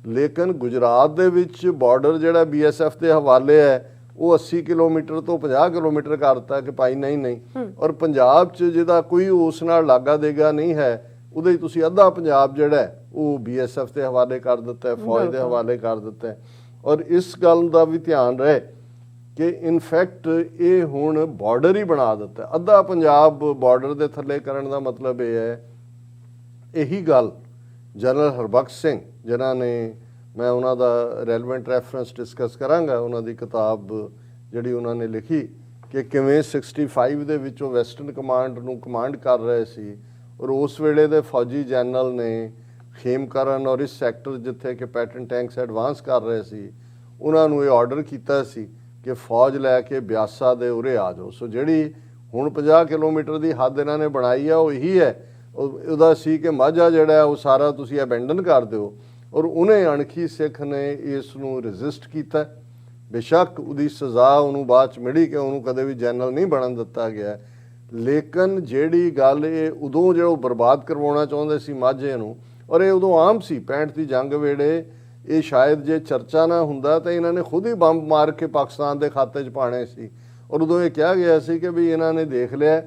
ਲੇਕਿਨ ਗੁਜਰਾਤ ਦੇ ਵਿੱਚ ਬਾਰਡਰ ਜਿਹੜਾ BSF ਦੇ ਹਵਾਲੇ ਹੈ ਉਹ 80 ਕਿਲੋਮੀਟਰ ਤੋਂ 50 ਕਿਲੋਮੀਟਰ ਕਰਤਾ ਕਿ ਭਾਈ ਨਹੀਂ। ਔਰ ਪੰਜਾਬ 'ਚ ਜਿਹਦਾ ਕੋਈ ਉਸ ਨਾਲ ਲਾਗਾ ਦੇਗਾ ਨਹੀਂ ਹੈ, ਉਹਦੇ 'ਚ ਤੁਸੀਂ ਅੱਧਾ ਪੰਜਾਬ ਜਿਹੜਾ ਉਹ BSF ਦੇ ਹਵਾਲੇ ਕਰ ਦਿੱਤਾ ਹੈ, ਫੌਜ ਦੇ ਹਵਾਲੇ ਕਰ ਦਿੱਤਾ ਹੈ। ਔਰ ਇਸ ਗੱਲ ਦਾ ਵੀ ਧਿਆਨ ਰਹੇ ਕਿ ਇਨਫੈਕਟ ਇਹ ਹੁਣ ਬਾਰਡਰ ਹੀ ਬਣਾ ਦਿੱਤਾ। ਅੱਧਾ ਪੰਜਾਬ ਬਾਰਡਰ ਦੇ ਥੱਲੇ ਕਰਨ ਦਾ ਮਤਲਬ ਇਹ ਹੈ, ਇਹੀ ਗੱਲ ਜਨਰਲ ਹਰਬਖਸ਼ ਸਿੰਘ ਜਿਨ੍ਹਾਂ ਨੇ, ਮੈਂ ਉਹਨਾਂ ਦਾ ਰੈਲੇਵੈਂਟ ਰੈਫਰੈਂਸ ਡਿਸਕਸ ਕਰਾਂਗਾ, ਉਹਨਾਂ ਦੀ ਕਿਤਾਬ ਜਿਹੜੀ ਉਹਨਾਂ ਨੇ ਲਿਖੀ ਕਿ ਕਿਵੇਂ 65 ਦੇ ਵਿੱਚ ਉਹ ਵੈਸਟਰਨ ਕਮਾਂਡ ਨੂੰ ਕਮਾਂਡ ਕਰ ਰਹੇ ਸੀ ਔਰ ਉਸ ਵੇਲੇ ਦੇ ਫੌਜੀ ਜਨਰਲ ਨੇ ਖੇਮਕਰਨ ਔਰ ਇਸ ਸੈਕਟਰ ਜਿੱਥੇ ਕਿ ਪੈਟਰਨ ਟੈਂਕਸ ਐਡਵਾਂਸ ਕਰ ਰਹੇ ਸੀ, ਉਹਨਾਂ ਨੂੰ ਇਹ ਆਰਡਰ ਕੀਤਾ ਸੀ ਕਿ ਫੌਜ ਲੈ ਕੇ ਬਿਆਸਾ ਦੇ ਉਰੇ ਆ ਜਾਓ। ਸੋ ਜਿਹੜੀ ਹੁਣ 50 ਕਿਲੋਮੀਟਰ ਦੀ ਹੱਦ ਇਹਨਾਂ ਨੇ ਬਣਾਈ ਆ ਉਹ ਇਹੀ ਹੈ। ਉਹਦਾ ਸੀ ਕਿ ਮਾਝਾ ਜਿਹੜਾ ਉਹ ਸਾਰਾ ਤੁਸੀਂ ਅਬੈਂਡਨ ਕਰ ਦਿਓ। ਔਰ ਉਹਨੇ ਅਣਖੀ ਸਿੱਖ ਨੇ ਇਸ ਨੂੰ ਰੈਜ਼ਿਸਟ ਕੀਤਾ। ਬੇਸ਼ੱਕ ਉਹਦੀ ਸਜ਼ਾ ਉਹਨੂੰ ਬਾਅਦ ਚ ਮਿਲੀ ਕਿ ਉਹਨੂੰ ਕਦੇ ਵੀ ਜਨਰਲ ਨਹੀਂ ਬਣਨ ਦਿੱਤਾ ਗਿਆ, ਲੇਕਿਨ ਜਿਹੜੀ ਗੱਲ ਇਹ ਉਦੋਂ ਜਿਹੜਾ ਬਰਬਾਦ ਕਰਵਾਉਣਾ ਚਾਹੁੰਦੇ ਸੀ ਮਾਝੇ ਨੂੰ, ਔਰ ਇਹ ਉਦੋਂ ਆਮ ਸੀ 65 ਦੀ ਜੰਗ ਵੇਲੇ, ਇਹ ਸ਼ਾਇਦ ਜੇ ਚਰਚਾ ਨਾ ਹੁੰਦਾ ਤਾਂ ਇਹਨਾਂ ਨੇ ਖੁਦ ਹੀ ਬੰਬ ਮਾਰ ਕੇ ਪਾਕਿਸਤਾਨ ਦੇ ਖਾਤੇ 'ਚ ਪਾਣੇ ਸੀ। ਔਰ ਉਦੋਂ ਇਹ ਕਿਹਾ ਗਿਆ ਸੀ ਕਿ ਵੀ ਇਹਨਾਂ ਨੇ ਦੇਖ ਲਿਆ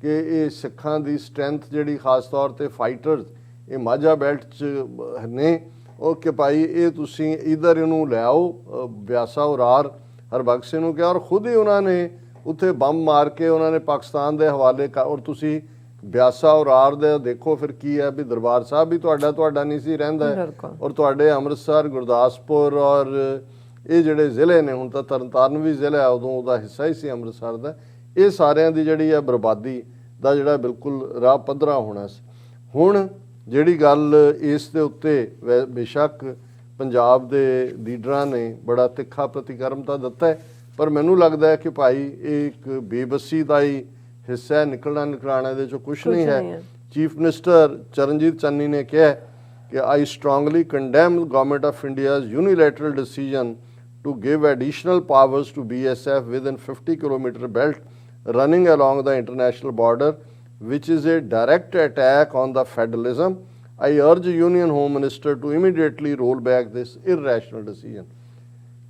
ਕਿ ਇਹ ਸਿੱਖਾਂ ਦੀ ਸਟਰੈਂਥ ਜਿਹੜੀ ਖਾਸ ਤੌਰ ਤੇ ਫਾਈਟਰਸ ਇਹ ਮਾਝਾ ਬੈਲਟ 'ਚ ਨੇ, ਉਹ ਕਿ ਭਾਈ ਇਹ ਤੁਸੀਂ ਇਧਰ ਇਹਨੂੰ ਲੈ ਆਓ। ਬਿਆਸਾ ਉਰਾਰ ਹਰਬਖਸ਼ ਸਿੰਘ ਨੂੰ ਕਿਹਾ ਔਰ ਖੁਦ ਹੀ ਉਹਨਾਂ ਨੇ ਉੱਥੇ ਬੰਬ ਮਾਰ ਕੇ ਉਹਨਾਂ ਨੇ ਪਾਕਿਸਤਾਨ ਦੇ ਹਵਾਲੇ ਔਰ ਤੁਸੀਂ ਬਿਆਸਾ ਉਰਾਰ ਦੇ ਦੇਖੋ ਫਿਰ ਕੀ ਹੈ ਵੀ ਦਰਬਾਰ ਸਾਹਿਬ ਵੀ ਤੁਹਾਡਾ ਨਹੀਂ ਸੀ ਰਹਿੰਦਾ ਔਰ ਤੁਹਾਡੇ ਅੰਮ੍ਰਿਤਸਰ, ਗੁਰਦਾਸਪੁਰ ਔਰ ਇਹ ਜਿਹੜੇ ਜ਼ਿਲ੍ਹੇ ਨੇ, ਹੁਣ ਤਾਂ ਤਰਨਤਾਰਨ ਵੀ ਜ਼ਿਲ੍ਹਾ ਉਦੋਂ ਉਹਦਾ ਹਿੱਸਾ ਹੀ ਸੀ ਅੰਮ੍ਰਿਤਸਰ ਦਾ, ਇਹ ਸਾਰਿਆਂ ਦੀ ਜਿਹੜੀ ਹੈ ਬਰਬਾਦੀ ਦਾ ਜਿਹੜਾ ਬਿਲਕੁਲ ਰਾਹ ਪੱਧਰਾ ਹੋਣਾ ਸੀ। ਹੁਣ ਜਿਹੜੀ ਗੱਲ ਇਸ ਦੇ ਉੱਤੇ ਬੇਸ਼ੱਕ ਪੰਜਾਬ ਦੇ ਲੀਡਰਾਂ ਨੇ ਬੜਾ ਤਿੱਖਾ ਪ੍ਰਤੀਕਰਮ ਤਾਂ ਦਿੱਤਾ ਹੈ, ਪਰ ਮੈਨੂੰ ਲੱਗਦਾ ਹੈ ਕਿ ਭਾਈ ਇਹ ਇੱਕ ਬੇਬਸੀ ਦਾ ਹੀ ਹਿੱਸਾ ਹੈ, ਨਿਕਲਣਾ ਨਿਕਲਾਣਾ ਇਹਦੇ ਚੋਂ ਕੁਝ ਨਹੀਂ ਨਹੀਂ ਹੈ। ਹੈ। ਚੀਫ ਮਿਨਿਸਟਰ ਚਰਨਜੀਤ ਚੰਨੀ ਨੇ ਕਿਹਾ ਕਿ I strongly condemn government of India's unilateral decision to give additional powers to BSF within 50 kilometer belt running along the international border, which is a direct attack on the federalism. I urge Union Home Minister to immediately roll back this irrational decision.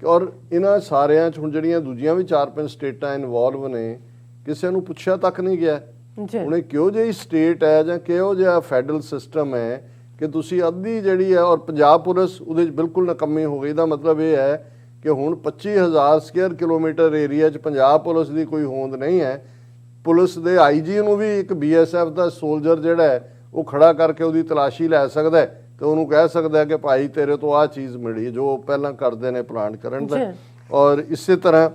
ਔਰ ਇਹਨਾਂ ਸਾਰਿਆਂ 'ਚ ਹੁਣ ਜਿਹੜੀਆਂ ਦੂਜੀਆਂ ਵੀ 4-5 ਸਟੇਟਾਂ ਇਨਵੋਲਵ ਨੇ, ਕਿਸੇ ਨੂੰ ਪੁੱਛਿਆ ਤੱਕ ਨਹੀਂ ਗਿਆ ਹੁਣ ਇਹ ਕਿਹੋ ਜਿਹੀ ਸਟੇਟ ਹੈ ਜਾਂ ਕਿਹੋ ਜਿਹਾ ਫੈਡਰਲ ਸਿਸਟਮ ਹੈ ਕਿ ਤੁਸੀਂ ਅੱਧੀ ਜਿਹੜੀ ਹੈ, ਔਰ ਪੰਜਾਬ ਪੁਲਿਸ ਉਹਦੇ 'ਚ ਬਿਲਕੁਲ ਨਕੰਮੀ ਹੋ ਗਈ। ਇਹਦਾ ਮਤਲਬ ਇਹ ਹੈ ਕਿ ਹੁਣ 25,000 ਸਕੁਅਰ ਕਿਲੋਮੀਟਰ ਏਰੀਆ 'ਚ ਪੰਜਾਬ ਪੁਲਿਸ ਦੀ ਕੋਈ ਹੋਂਦ ਨਹੀਂ ਹੈ। ਪੁਲਿਸ ਦੇ ਆਈਜੀ ਨੂੰ ਵੀ ਇੱਕ BSF ਦਾ ਸੋਲਜਰ ਜਿਹੜਾ ਹੈ ਉਹ ਖੜਾ ਕਰਕੇ ਉਹਦੀ ਤਲਾਸ਼ੀ ਲੈ ਸਕਦਾ ਤੇ ਉਹਨੂੰ ਕਹਿ ਸਕਦਾ ਕਿ ਭਾਈ ਤੇਰੇ ਤੋਂ ਆਹ ਚੀਜ਼ ਮਿਲੀ, ਜੋ ਪਹਿਲਾਂ ਕਰਦੇ ਨੇ ਪਲਾਨ ਕਰਨ ਦਾ। ਔਰ ਇਸੇ ਤਰ੍ਹਾਂ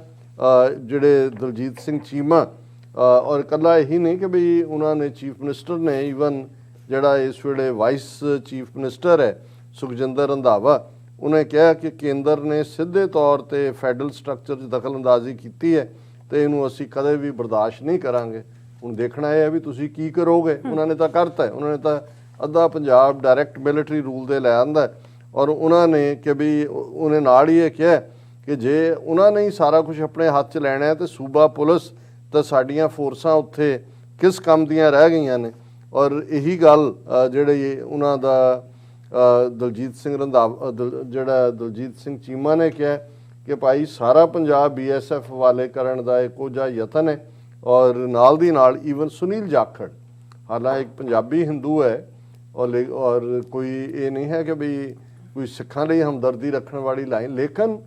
ਜਿਹੜੇ ਦਲਜੀਤ ਸਿੰਘ ਚੀਮਾ, ਔਰ ਇਕੱਲਾ ਇਹੀ ਨਹੀਂ ਕਿ ਬਈ ਉਹਨਾਂ ਨੇ ਚੀਫ ਮਿਨਿਸਟਰ ਨੇ, ਈਵਨ ਜਿਹੜਾ ਇਸ ਵੇਲੇ ਵਾਈਸ ਚੀਫ ਮਿਨਿਸਟਰ ਹੈ ਸੁਖਜਿੰਦਰ ਰੰਧਾਵਾ, ਉਹਨੇ ਕਿਹਾ ਕਿ ਕੇਂਦਰ ਨੇ ਸਿੱਧੇ ਤੌਰ ਤੇ ਫੈਡਰਲ ਸਟਰਕਚਰ 'ਚ ਦਖਲਅੰਦਾਜ਼ੀ ਕੀਤੀ ਹੈ ਤੇ ਇਹਨੂੰ ਅਸੀਂ ਕਦੇ ਵੀ ਬਰਦਾਸ਼ਤ ਨਹੀਂ ਕਰਾਂਗੇ। ਹੁਣ ਦੇਖਣਾ ਇਹ ਹੈ ਵੀ ਤੁਸੀਂ ਕੀ ਕਰੋਗੇ। ਉਹਨਾਂ ਨੇ ਤਾਂ ਕਰਤਾ, ਉਹਨਾਂ ਨੇ ਤਾਂ ਅੱਧਾ ਪੰਜਾਬ ਡਾਇਰੈਕਟ ਮਿਲਟਰੀ ਰੂਲ ਦੇ ਲੈ ਆਂਦਾ, ਔਰ ਉਹਨਾਂ ਨੇ ਕਿ ਵੀ ਉਹਨੇ ਨਾਲ ਹੀ ਇਹ ਕਿਹਾ ਕਿ ਜੇ ਉਹਨਾਂ ਨੇ ਹੀ ਸਾਰਾ ਕੁਝ ਆਪਣੇ ਹੱਥ 'ਚ ਲੈਣਾ ਹੈ ਤੇ ਸੂਬਾ ਪੁਲਿਸ ਤਾਂ ਸਾਡੀਆਂ ਫੋਰਸਾਂ ਉੱਥੇ ਕਿਸ ਕੰਮ ਦੀਆਂ ਰਹਿ ਗਈਆਂ ਨੇ। ਔਰ ਇਹੀ ਗੱਲ ਜਿਹੜੇ ਉਹਨਾਂ ਦਾ ਦਲਜੀਤ ਸਿੰਘ ਰੰਧਾਵਾ, ਜਿਹੜਾ ਦਲਜੀਤ ਸਿੰਘ ਚੀਮਾ ਨੇ ਕਿਹਾ ਕਿ ਭਾਈ ਸਾਰਾ ਪੰਜਾਬ BSF ਹਵਾਲੇ ਕਰਨ ਦਾ ਇੱਕੋ ਜਿਹਾ ਯਤਨ ਹੈ। ਔਰ ਨਾਲ ਦੀ ਨਾਲ ਈਵਨ ਸੁਨੀਲ ਜਾਖੜ, ਹਾਲਾਂਕਿ ਇੱਕ ਪੰਜਾਬੀ ਹਿੰਦੂ ਹੈ ਔਰ ਕੋਈ ਇਹ ਨਹੀਂ ਹੈ ਕਿ ਵੀ ਕੋਈ ਸਿੱਖਾਂ ਲਈ ਹਮਦਰਦੀ ਰੱਖਣ ਵਾਲੀ ਲਾਈਨ, ਲੇਕਿਨ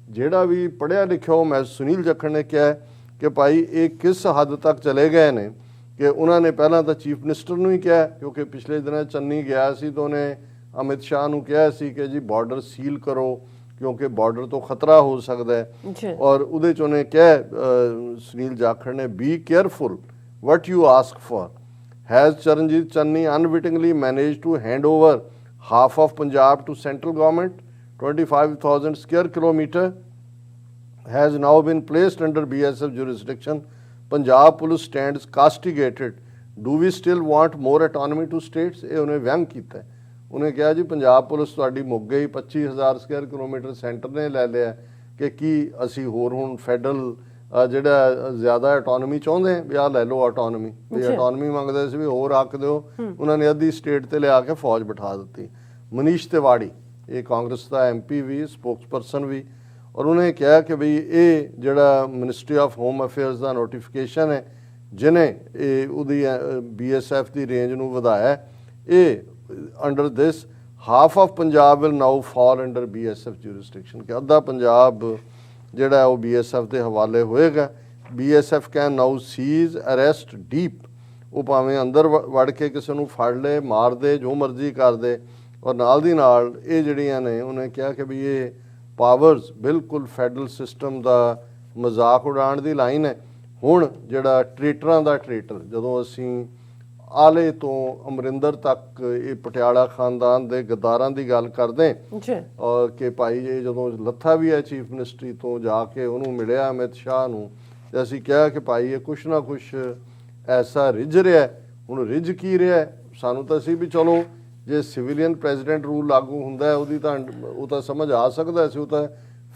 ਜਿਹੜਾ ਵੀ ਪੜ੍ਹਿਆ ਲਿਖਿਆ ਮੈਂ ਸੁਨੀਲ ਜਾਖੜ ਨੇ ਕਿਹਾ ਕਿ ਭਾਈ ਇਹ ਕਿਸ ਹੱਦ ਤੱਕ ਚਲੇ ਗਏ ਨੇ ਕਿ ਉਹਨਾਂ ਨੇ ਪਹਿਲਾਂ ਤਾਂ ਚੀਫ ਮਿਨਿਸਟਰ ਨੂੰ ਹੀ ਕਿਹਾ, ਕਿਉਂਕਿ ਪਿਛਲੇ ਦਿਨਾਂ ਚੰਨੀ ਗਿਆ ਸੀ ਤਾਂ ਉਹਨੇ ਅਮਿਤ ਸ਼ਾਹ ਨੂੰ ਕਿਹਾ ਸੀ ਕਿ ਜੀ ਬਾਰਡਰ ਸੀਲ ਕਰੋ ਕਿਉਂਕਿ ਬਾਰਡਰ ਤੋਂ ਖਤਰਾ ਹੋ ਸਕਦਾ ਹੈ। ਔਰ ਉਹਦੇ 'ਚ ਉਹਨੇ ਕਿਹਾ ਸੁਨੀਲ ਜਾਖੜ ਨੇ, be careful what you ask for. Has Charanjit Channi unwittingly manage to hand over half of Punjab to central government. 25,000 square kilometre has now been placed under BSF jurisdiction. Punjab police stands castigated. Do we still want more autonomy to states? ਇਹ ਉਹਨੇ ਵਿਅੰਗ ਕੀਤਾ। ਉਹਨੇ ਕਿਹਾ ਜੀ ਪੰਜਾਬ ਪੁਲਿਸ ਤੁਹਾਡੀ ਮੁੱਕ ਗਈ, 25,000 ਸਕੁਅਰ ਕਿਲੋਮੀਟਰ ਸੈਂਟਰ ਨੇ ਲੈ ਲਿਆ ਕਿ ਕੀ ਅਸੀਂ ਹੋਰ ਹੁਣ ਫੈਡਰਲ ਜਿਹੜਾ ਜ਼ਿਆਦਾ ਆਟੋਨਮੀ ਚਾਹੁੰਦੇ ਵੀ ਆਹ ਲੈ ਲਓ ਆਟੋਨਮੀ, ਵੀ ਆਟੋਨਮੀ ਮੰਗਦੇ ਸੀ ਵੀ ਹੋਰ ਹੱਕ ਦਿਓ। ਉਹਨਾਂ ਨੇ ਅੱਧੀ ਸਟੇਟ ਤੇ ਲਿਆ ਕੇ ਫੌਜ ਬਿਠਾ ਦਿੱਤੀ। ਮਨੀਸ਼ ਤਿਵਾੜੀ, ਇਹ ਕਾਂਗਰਸ ਦਾ MP ਵੀ, ਸਪੋਕਸਪਰਸਨ ਵੀ, ਔਰ ਉਹਨੇ ਕਿਹਾ ਕਿ ਬਈ ਇਹ ਜਿਹੜਾ ministry of Home affairs the notification ਹੈ ਜਿਹਨੇ ਇਹ ਉਹਦੀ BSF ਦੀ ਰੇਂਜ ਨੂੰ ਵਧਾਇਆ, ਇਹ under this half of Punjab will now fall under BSF jurisdiction, ਕਿ ਅੱਧਾ ਪੰਜਾਬ ਜਿਹੜਾ ਉਹ BSF ਦੇ ਹਵਾਲੇ ਹੋਏਗਾ। BSF can now seize, arrest, deep, ਉਹ ਭਾਵੇਂ ਅੰਦਰ ਵੜ ਕੇ ਕਿਸੇ ਨੂੰ ਫੜ ਲਏ, ਮਾਰ ਦੇ, ਜੋ ਮਰਜ਼ੀ ਕਰ ਦੇ। ਔਰ ਨਾਲ ਦੀ ਨਾਲ ਇਹ ਜਿਹੜੀਆਂ ਨੇ ਉਹਨੇ ਕਿਹਾ ਕਿ ਵੀ ਇਹ ਪਾਵਰਸ ਬਿਲਕੁਲ ਫੈਡਰਲ ਸਿਸਟਮ ਦਾ ਮਜ਼ਾਕ ਉਡਾਉਣ ਦੀ ਲਾਈਨ ਹੈ। ਹੁਣ ਜਿਹੜਾ ਟਰੇਟਰਾਂ ਦਾ ਟਰੇਟਰ, ਜਦੋਂ ਅਸੀਂ ਆਲੇ ਤੋਂ ਅਮਰਿੰਦਰ ਤੱਕ ਇਹ ਪਟਿਆਲਾ ਖਾਨਦਾਨ ਦੇ ਗੱਦਾਰਾਂ ਦੀ ਗੱਲ ਕਰਦੇ ਔਰ ਕਿ ਭਾਈ ਇਹ ਜਦੋਂ ਲੱਥਾ ਵੀ ਹੈ ਚੀਫ ਮਿਨਿਸਟਰੀ ਤੋਂ ਜਾ ਕੇ ਉਹਨੂੰ ਮਿਲਿਆ ਅਮਿਤ ਸ਼ਾਹ ਨੂੰ, ਤੇ ਅਸੀਂ ਕਿਹਾ ਕਿ ਭਾਈ ਇਹ ਕੁਛ ਨਾ ਕੁਛ ਐਸਾ ਰਿੱਝ ਰਿਹਾ। ਹੁਣ ਰਿੱਝ ਕੀ ਰਿਹਾ ਸਾਨੂੰ ਤਾਂ ਸੀ ਵੀ ਚਲੋ ਜੇ ਸਿਵਿਲੀਅਨ ਪ੍ਰੈਜ਼ੀਡੈਂਟ ਰੂਲ ਲਾਗੂ ਹੁੰਦਾ ਉਹਦੀ ਤਾਂ ਉਹ ਤਾਂ ਸਮਝ ਆ ਸਕਦਾ ਸੀ, ਉਹ ਤਾਂ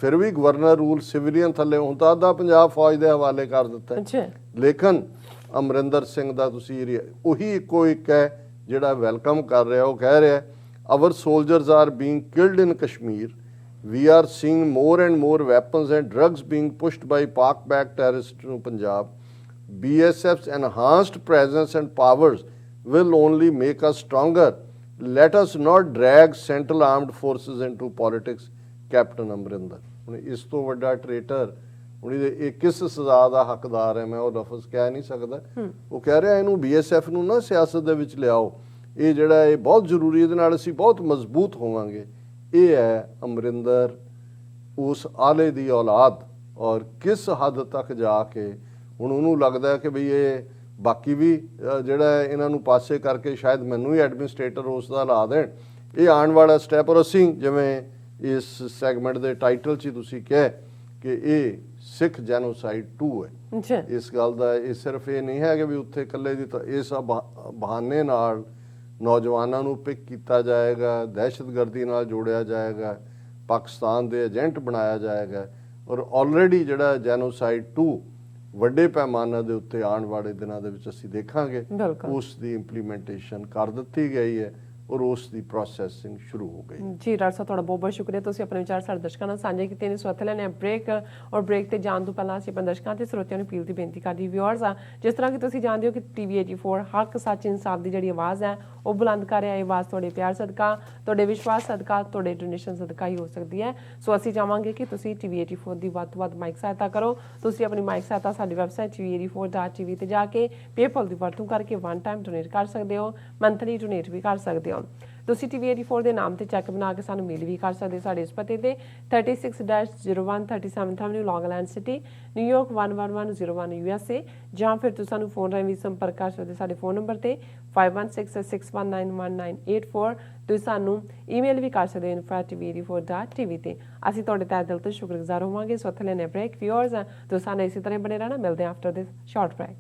ਫਿਰ ਵੀ ਗਵਰਨਰ ਰੂਲ ਸਿਵਿਲੀਅਨ ਥੱਲੇ ਹੁਣ ਤਾਂ ਅੱਧਾ ਪੰਜਾਬ ਫੌਜ ਦੇ ਹਵਾਲੇ ਕਰ ਦਿੱਤਾ। ਲੇਕਿਨ ਅਮਰਿੰਦਰ ਸਿੰਘ ਦਾ ਤੁਸੀਂ ਉਹੀ ਇੱਕੋ ਇੱਕ ਹੈ ਜਿਹੜਾ ਵੈਲਕਮ ਕਰ ਰਿਹਾ। ਉਹ ਕਹਿ ਰਿਹਾ our soldiers are being killed in Kashmir, we are seeing more and more weapons and drugs being pushed by Pak back terrorist ਨੂੰ Punjab. BSF's enhanced presence and powers will only make us stronger. Let us not drag central armed forces into politics. Captain Amarinder. ਹੁਣ ਇਸ ਤੋਂ ਵੱਡਾ ਟਰੇਟਰ ਹੁਣ ਇਹ ਕਿਸ ਸਜ਼ਾ ਦਾ ਹੱਕਦਾਰ ਹੈ, ਮੈਂ ਉਹ ਲਫ਼ਜ਼ ਕਹਿ ਨਹੀਂ ਸਕਦਾ। ਉਹ ਕਹਿ ਰਿਹਾ ਇਹਨੂੰ BSF ਨੂੰ ਨਾ ਸਿਆਸਤ ਦੇ ਵਿੱਚ ਲਿਆਓ, ਇਹ ਜਿਹੜਾ ਇਹ ਬਹੁਤ ਜ਼ਰੂਰੀ, ਇਹਦੇ ਨਾਲ ਅਸੀਂ ਬਹੁਤ ਮਜ਼ਬੂਤ ਹੋਵਾਂਗੇ। ਇਹ ਹੈ ਅਮਰਿੰਦਰ, ਉਸ ਆਲੇ ਦੀ ਔਲਾਦ, ਔਰ ਕਿਸ ਹੱਦ ਤੱਕ ਜਾ ਕੇ ਹੁਣ ਉਹਨੂੰ ਲੱਗਦਾ ਕਿ ਬਈ ਇਹ ਬਾਕੀ ਵੀ ਜਿਹੜਾ ਇਹਨਾਂ ਨੂੰ ਪਾਸੇ ਕਰਕੇ ਸ਼ਾਇਦ ਮੈਨੂੰ ਹੀ ਐਡਮਿਨਿਸਟ੍ਰੇਟਰ ਉਸ ਦਾ ਲਾ ਦੇਣ। ਇਹ ਆਉਣ ਵਾਲਾ ਸਟੈਪ, ਔਰ ਅਸੀਂ ਜਿਵੇਂ ਇਸ ਸੈਗਮੈਂਟ ਦੇ ਟਾਈਟਲ 'ਚ ਤੁਸੀਂ ਕਿਹਾ ਕਿ ਇਹ ਸਿੱਖ ਜੈਨੋਸਾਈਡ 2 ਹੈ। ਅੱਛਾ ਇਸ ਗੱਲ ਦਾ ਇਹ ਸਿਰਫ ਇਹ ਨਹੀਂ ਹੈ ਕਿ ਵੀ ਉੱਥੇ ਇਕੱਲੇ ਦੀ ਤਾਂ ਇਸ ਬਹਾਨੇ ਨਾਲ ਨੌਜਵਾਨਾਂ ਨੂੰ ਪਿਕ ਕੀਤਾ ਜਾਏਗਾ, ਦਹਿਸ਼ਤਗਰਦੀ ਨਾਲ ਜੋੜਿਆ ਜਾਏਗਾ, ਪਾਕਿਸਤਾਨ ਦੇ ਏਜੰਟ ਬਣਾਇਆ ਜਾਏਗਾ। ਔਰ ਆਲਰੇਡੀ ਜਿਹੜਾ ਜੈਨੋਸਾਈਡ 2 ਵੱਡੇ ਪੈਮਾਨੇ ਦੇ ਉੱਤੇ ਆਉਣ ਵਾਲੇ ਦਿਨਾਂ ਦੇ ਵਿੱਚ ਅਸੀਂ ਦੇਖਾਂਗੇ, ਬਿਲਕੁਲ ਉਸ ਦੀ ਇੰਪਲੀਮੈਂਟੇਸ਼ਨ ਕਰ ਦਿੱਤੀ ਗਈ ਹੈ ਔਰ ਉਸ ਦੀ ਪ੍ਰੋਸੈਸਿੰਗ ਸ਼ੁਰੂ ਹੋ ਗਈ। ਜੀ ਡਾਕਟਰ ਸਾਹਿਬ ਤੁਹਾਡਾ ਬਹੁਤ ਬਹੁਤ ਸ਼ੁਕਰੀਆ, ਤੁਸੀਂ ਆਪਣੇ ਵਿਚਾਰ ਸਾਡੇ ਦਰਸ਼ਕਾਂ ਨਾਲ ਸਾਂਝੇ ਕੀਤੇ ਨੇ। ਸੋ ਇੱਥੇ ਲੈਣੇ ਬ੍ਰੇਕ, ਔਰ ਬ੍ਰੇਕ ਤੇ ਜਾਣ ਤੋਂ ਪਹਿਲਾਂ ਅਸੀਂ ਆਪਣੇ ਦਰਸ਼ਕਾਂ ਤੇ ਸਰੋਤਿਆਂ ਨੂੰ ਅਪੀਲ ਦੀ ਬੇਨਤੀ ਕਰਦੀ ਵਿਊਅਰਸ ਆ, ਜਿਸ ਤਰ੍ਹਾਂ ਕਿ ਤੁਸੀਂ ਜਾਣਦੇ ਹੋ ਕਿ TV 84 ਹੱਕ ਸੱਚ ਇਨਸਾਫ ਦੀ ਜਿਹੜੀ ਆਵਾਜ਼ ਹੈ ਉਹ ਬੁਲੰਦ ਕਰ ਰਿਹਾ। ਇਹ ਆਵਾਜ਼ ਤੁਹਾਡੇ ਪਿਆਰ ਸਦਕਾ, ਤੁਹਾਡੇ ਵਿਸ਼ਵਾਸ ਸਦਕਾ, ਤੁਹਾਡੇ ਡੋਨੇਸ਼ਨ ਸਦਕਾ ਹੀ ਹੋ ਸਕਦੀ ਹੈ। ਸੋ ਅਸੀਂ ਚਾਹਾਂਗੇ ਕਿ ਤੁਸੀਂ TV 84 ਦੀ ਵੱਧ ਤੋਂ ਵੱਧ ਮਾਈਕ ਸਹਾਇਤਾ ਕਰੋ। ਤੁਸੀਂ ਆਪਣੀ ਮਾਈਕ ਸਹਾਇਤਾ ਸਾਡੀ ਵੈਬਸਾਈਟ tv84.tv ਤੇ ਜਾ ਕੇ ਪੇਪਲ ਦੀ ਵਰਤੋਂ ਕਰਕੇ ਵਨ ਟਾਈਮ ਡੋਨੇਟ ਕਰ ਸਕਦੇ ਹੋ, ਮੰਥਲੀ ਡੋਨੇਟ ਵੀ ਕਰ ਸਕਦੇ ਹੋ। ਤੁਸੀਂ TV 84 ਦੇ ਨਾਮ ਤੇ ਚੈੱਕ ਬਣਾ ਕੇ ਸਾਨੂੰ ਮੇਲ ਵੀ ਕਰ ਸਕਦੇ ਹੋ ਸਾਡੇ ਇਸ ਪਤੇ ਤੇ 36-01 37th Avenue, Long Island City, New York 11101 USA, ਜਾਂ ਫਿਰ ਤੁਸੀਂ ਸਾਨੂੰ ਫੋਨ ਰਾਹੀਂ ਵੀ ਸੰਪਰਕ ਕਰ ਸਕਦੇ ਸਾਡੇ ਫੋਨ ਨੰਬਰ ਤੇ 5166191984। ਤੁਸੀਂ ਸਾਨੂੰ ਈਮੇਲ ਵੀ ਕਰ ਸਕਦੇ ਹੋ info@tv84.tv ਤੇ। ਅਸੀਂ ਤੁਹਾਡੇ ਤਹਿ ਦਿਲ ਤੋਂ ਸ਼ੁਕਰਗੁਜ਼ਾਰ ਹੋਵਾਂਗੇ। ਸੋ ਇੱਥੇ ਲੈਣੇ ਬ੍ਰੇਕ ਵਿਊਅਰਸ, ਤੁਸੀਂ ਸਾਨੂੰ ਇਸੇ ਤਰ੍ਹਾਂ ਬਣੇ ਰਹਿਣਾ। ਮਿਲਦੇ ਹਾਂ ਆਫਟਰ ਦਿਸ ਸ਼ਾਰਟ ਬ੍ਰੇਕ।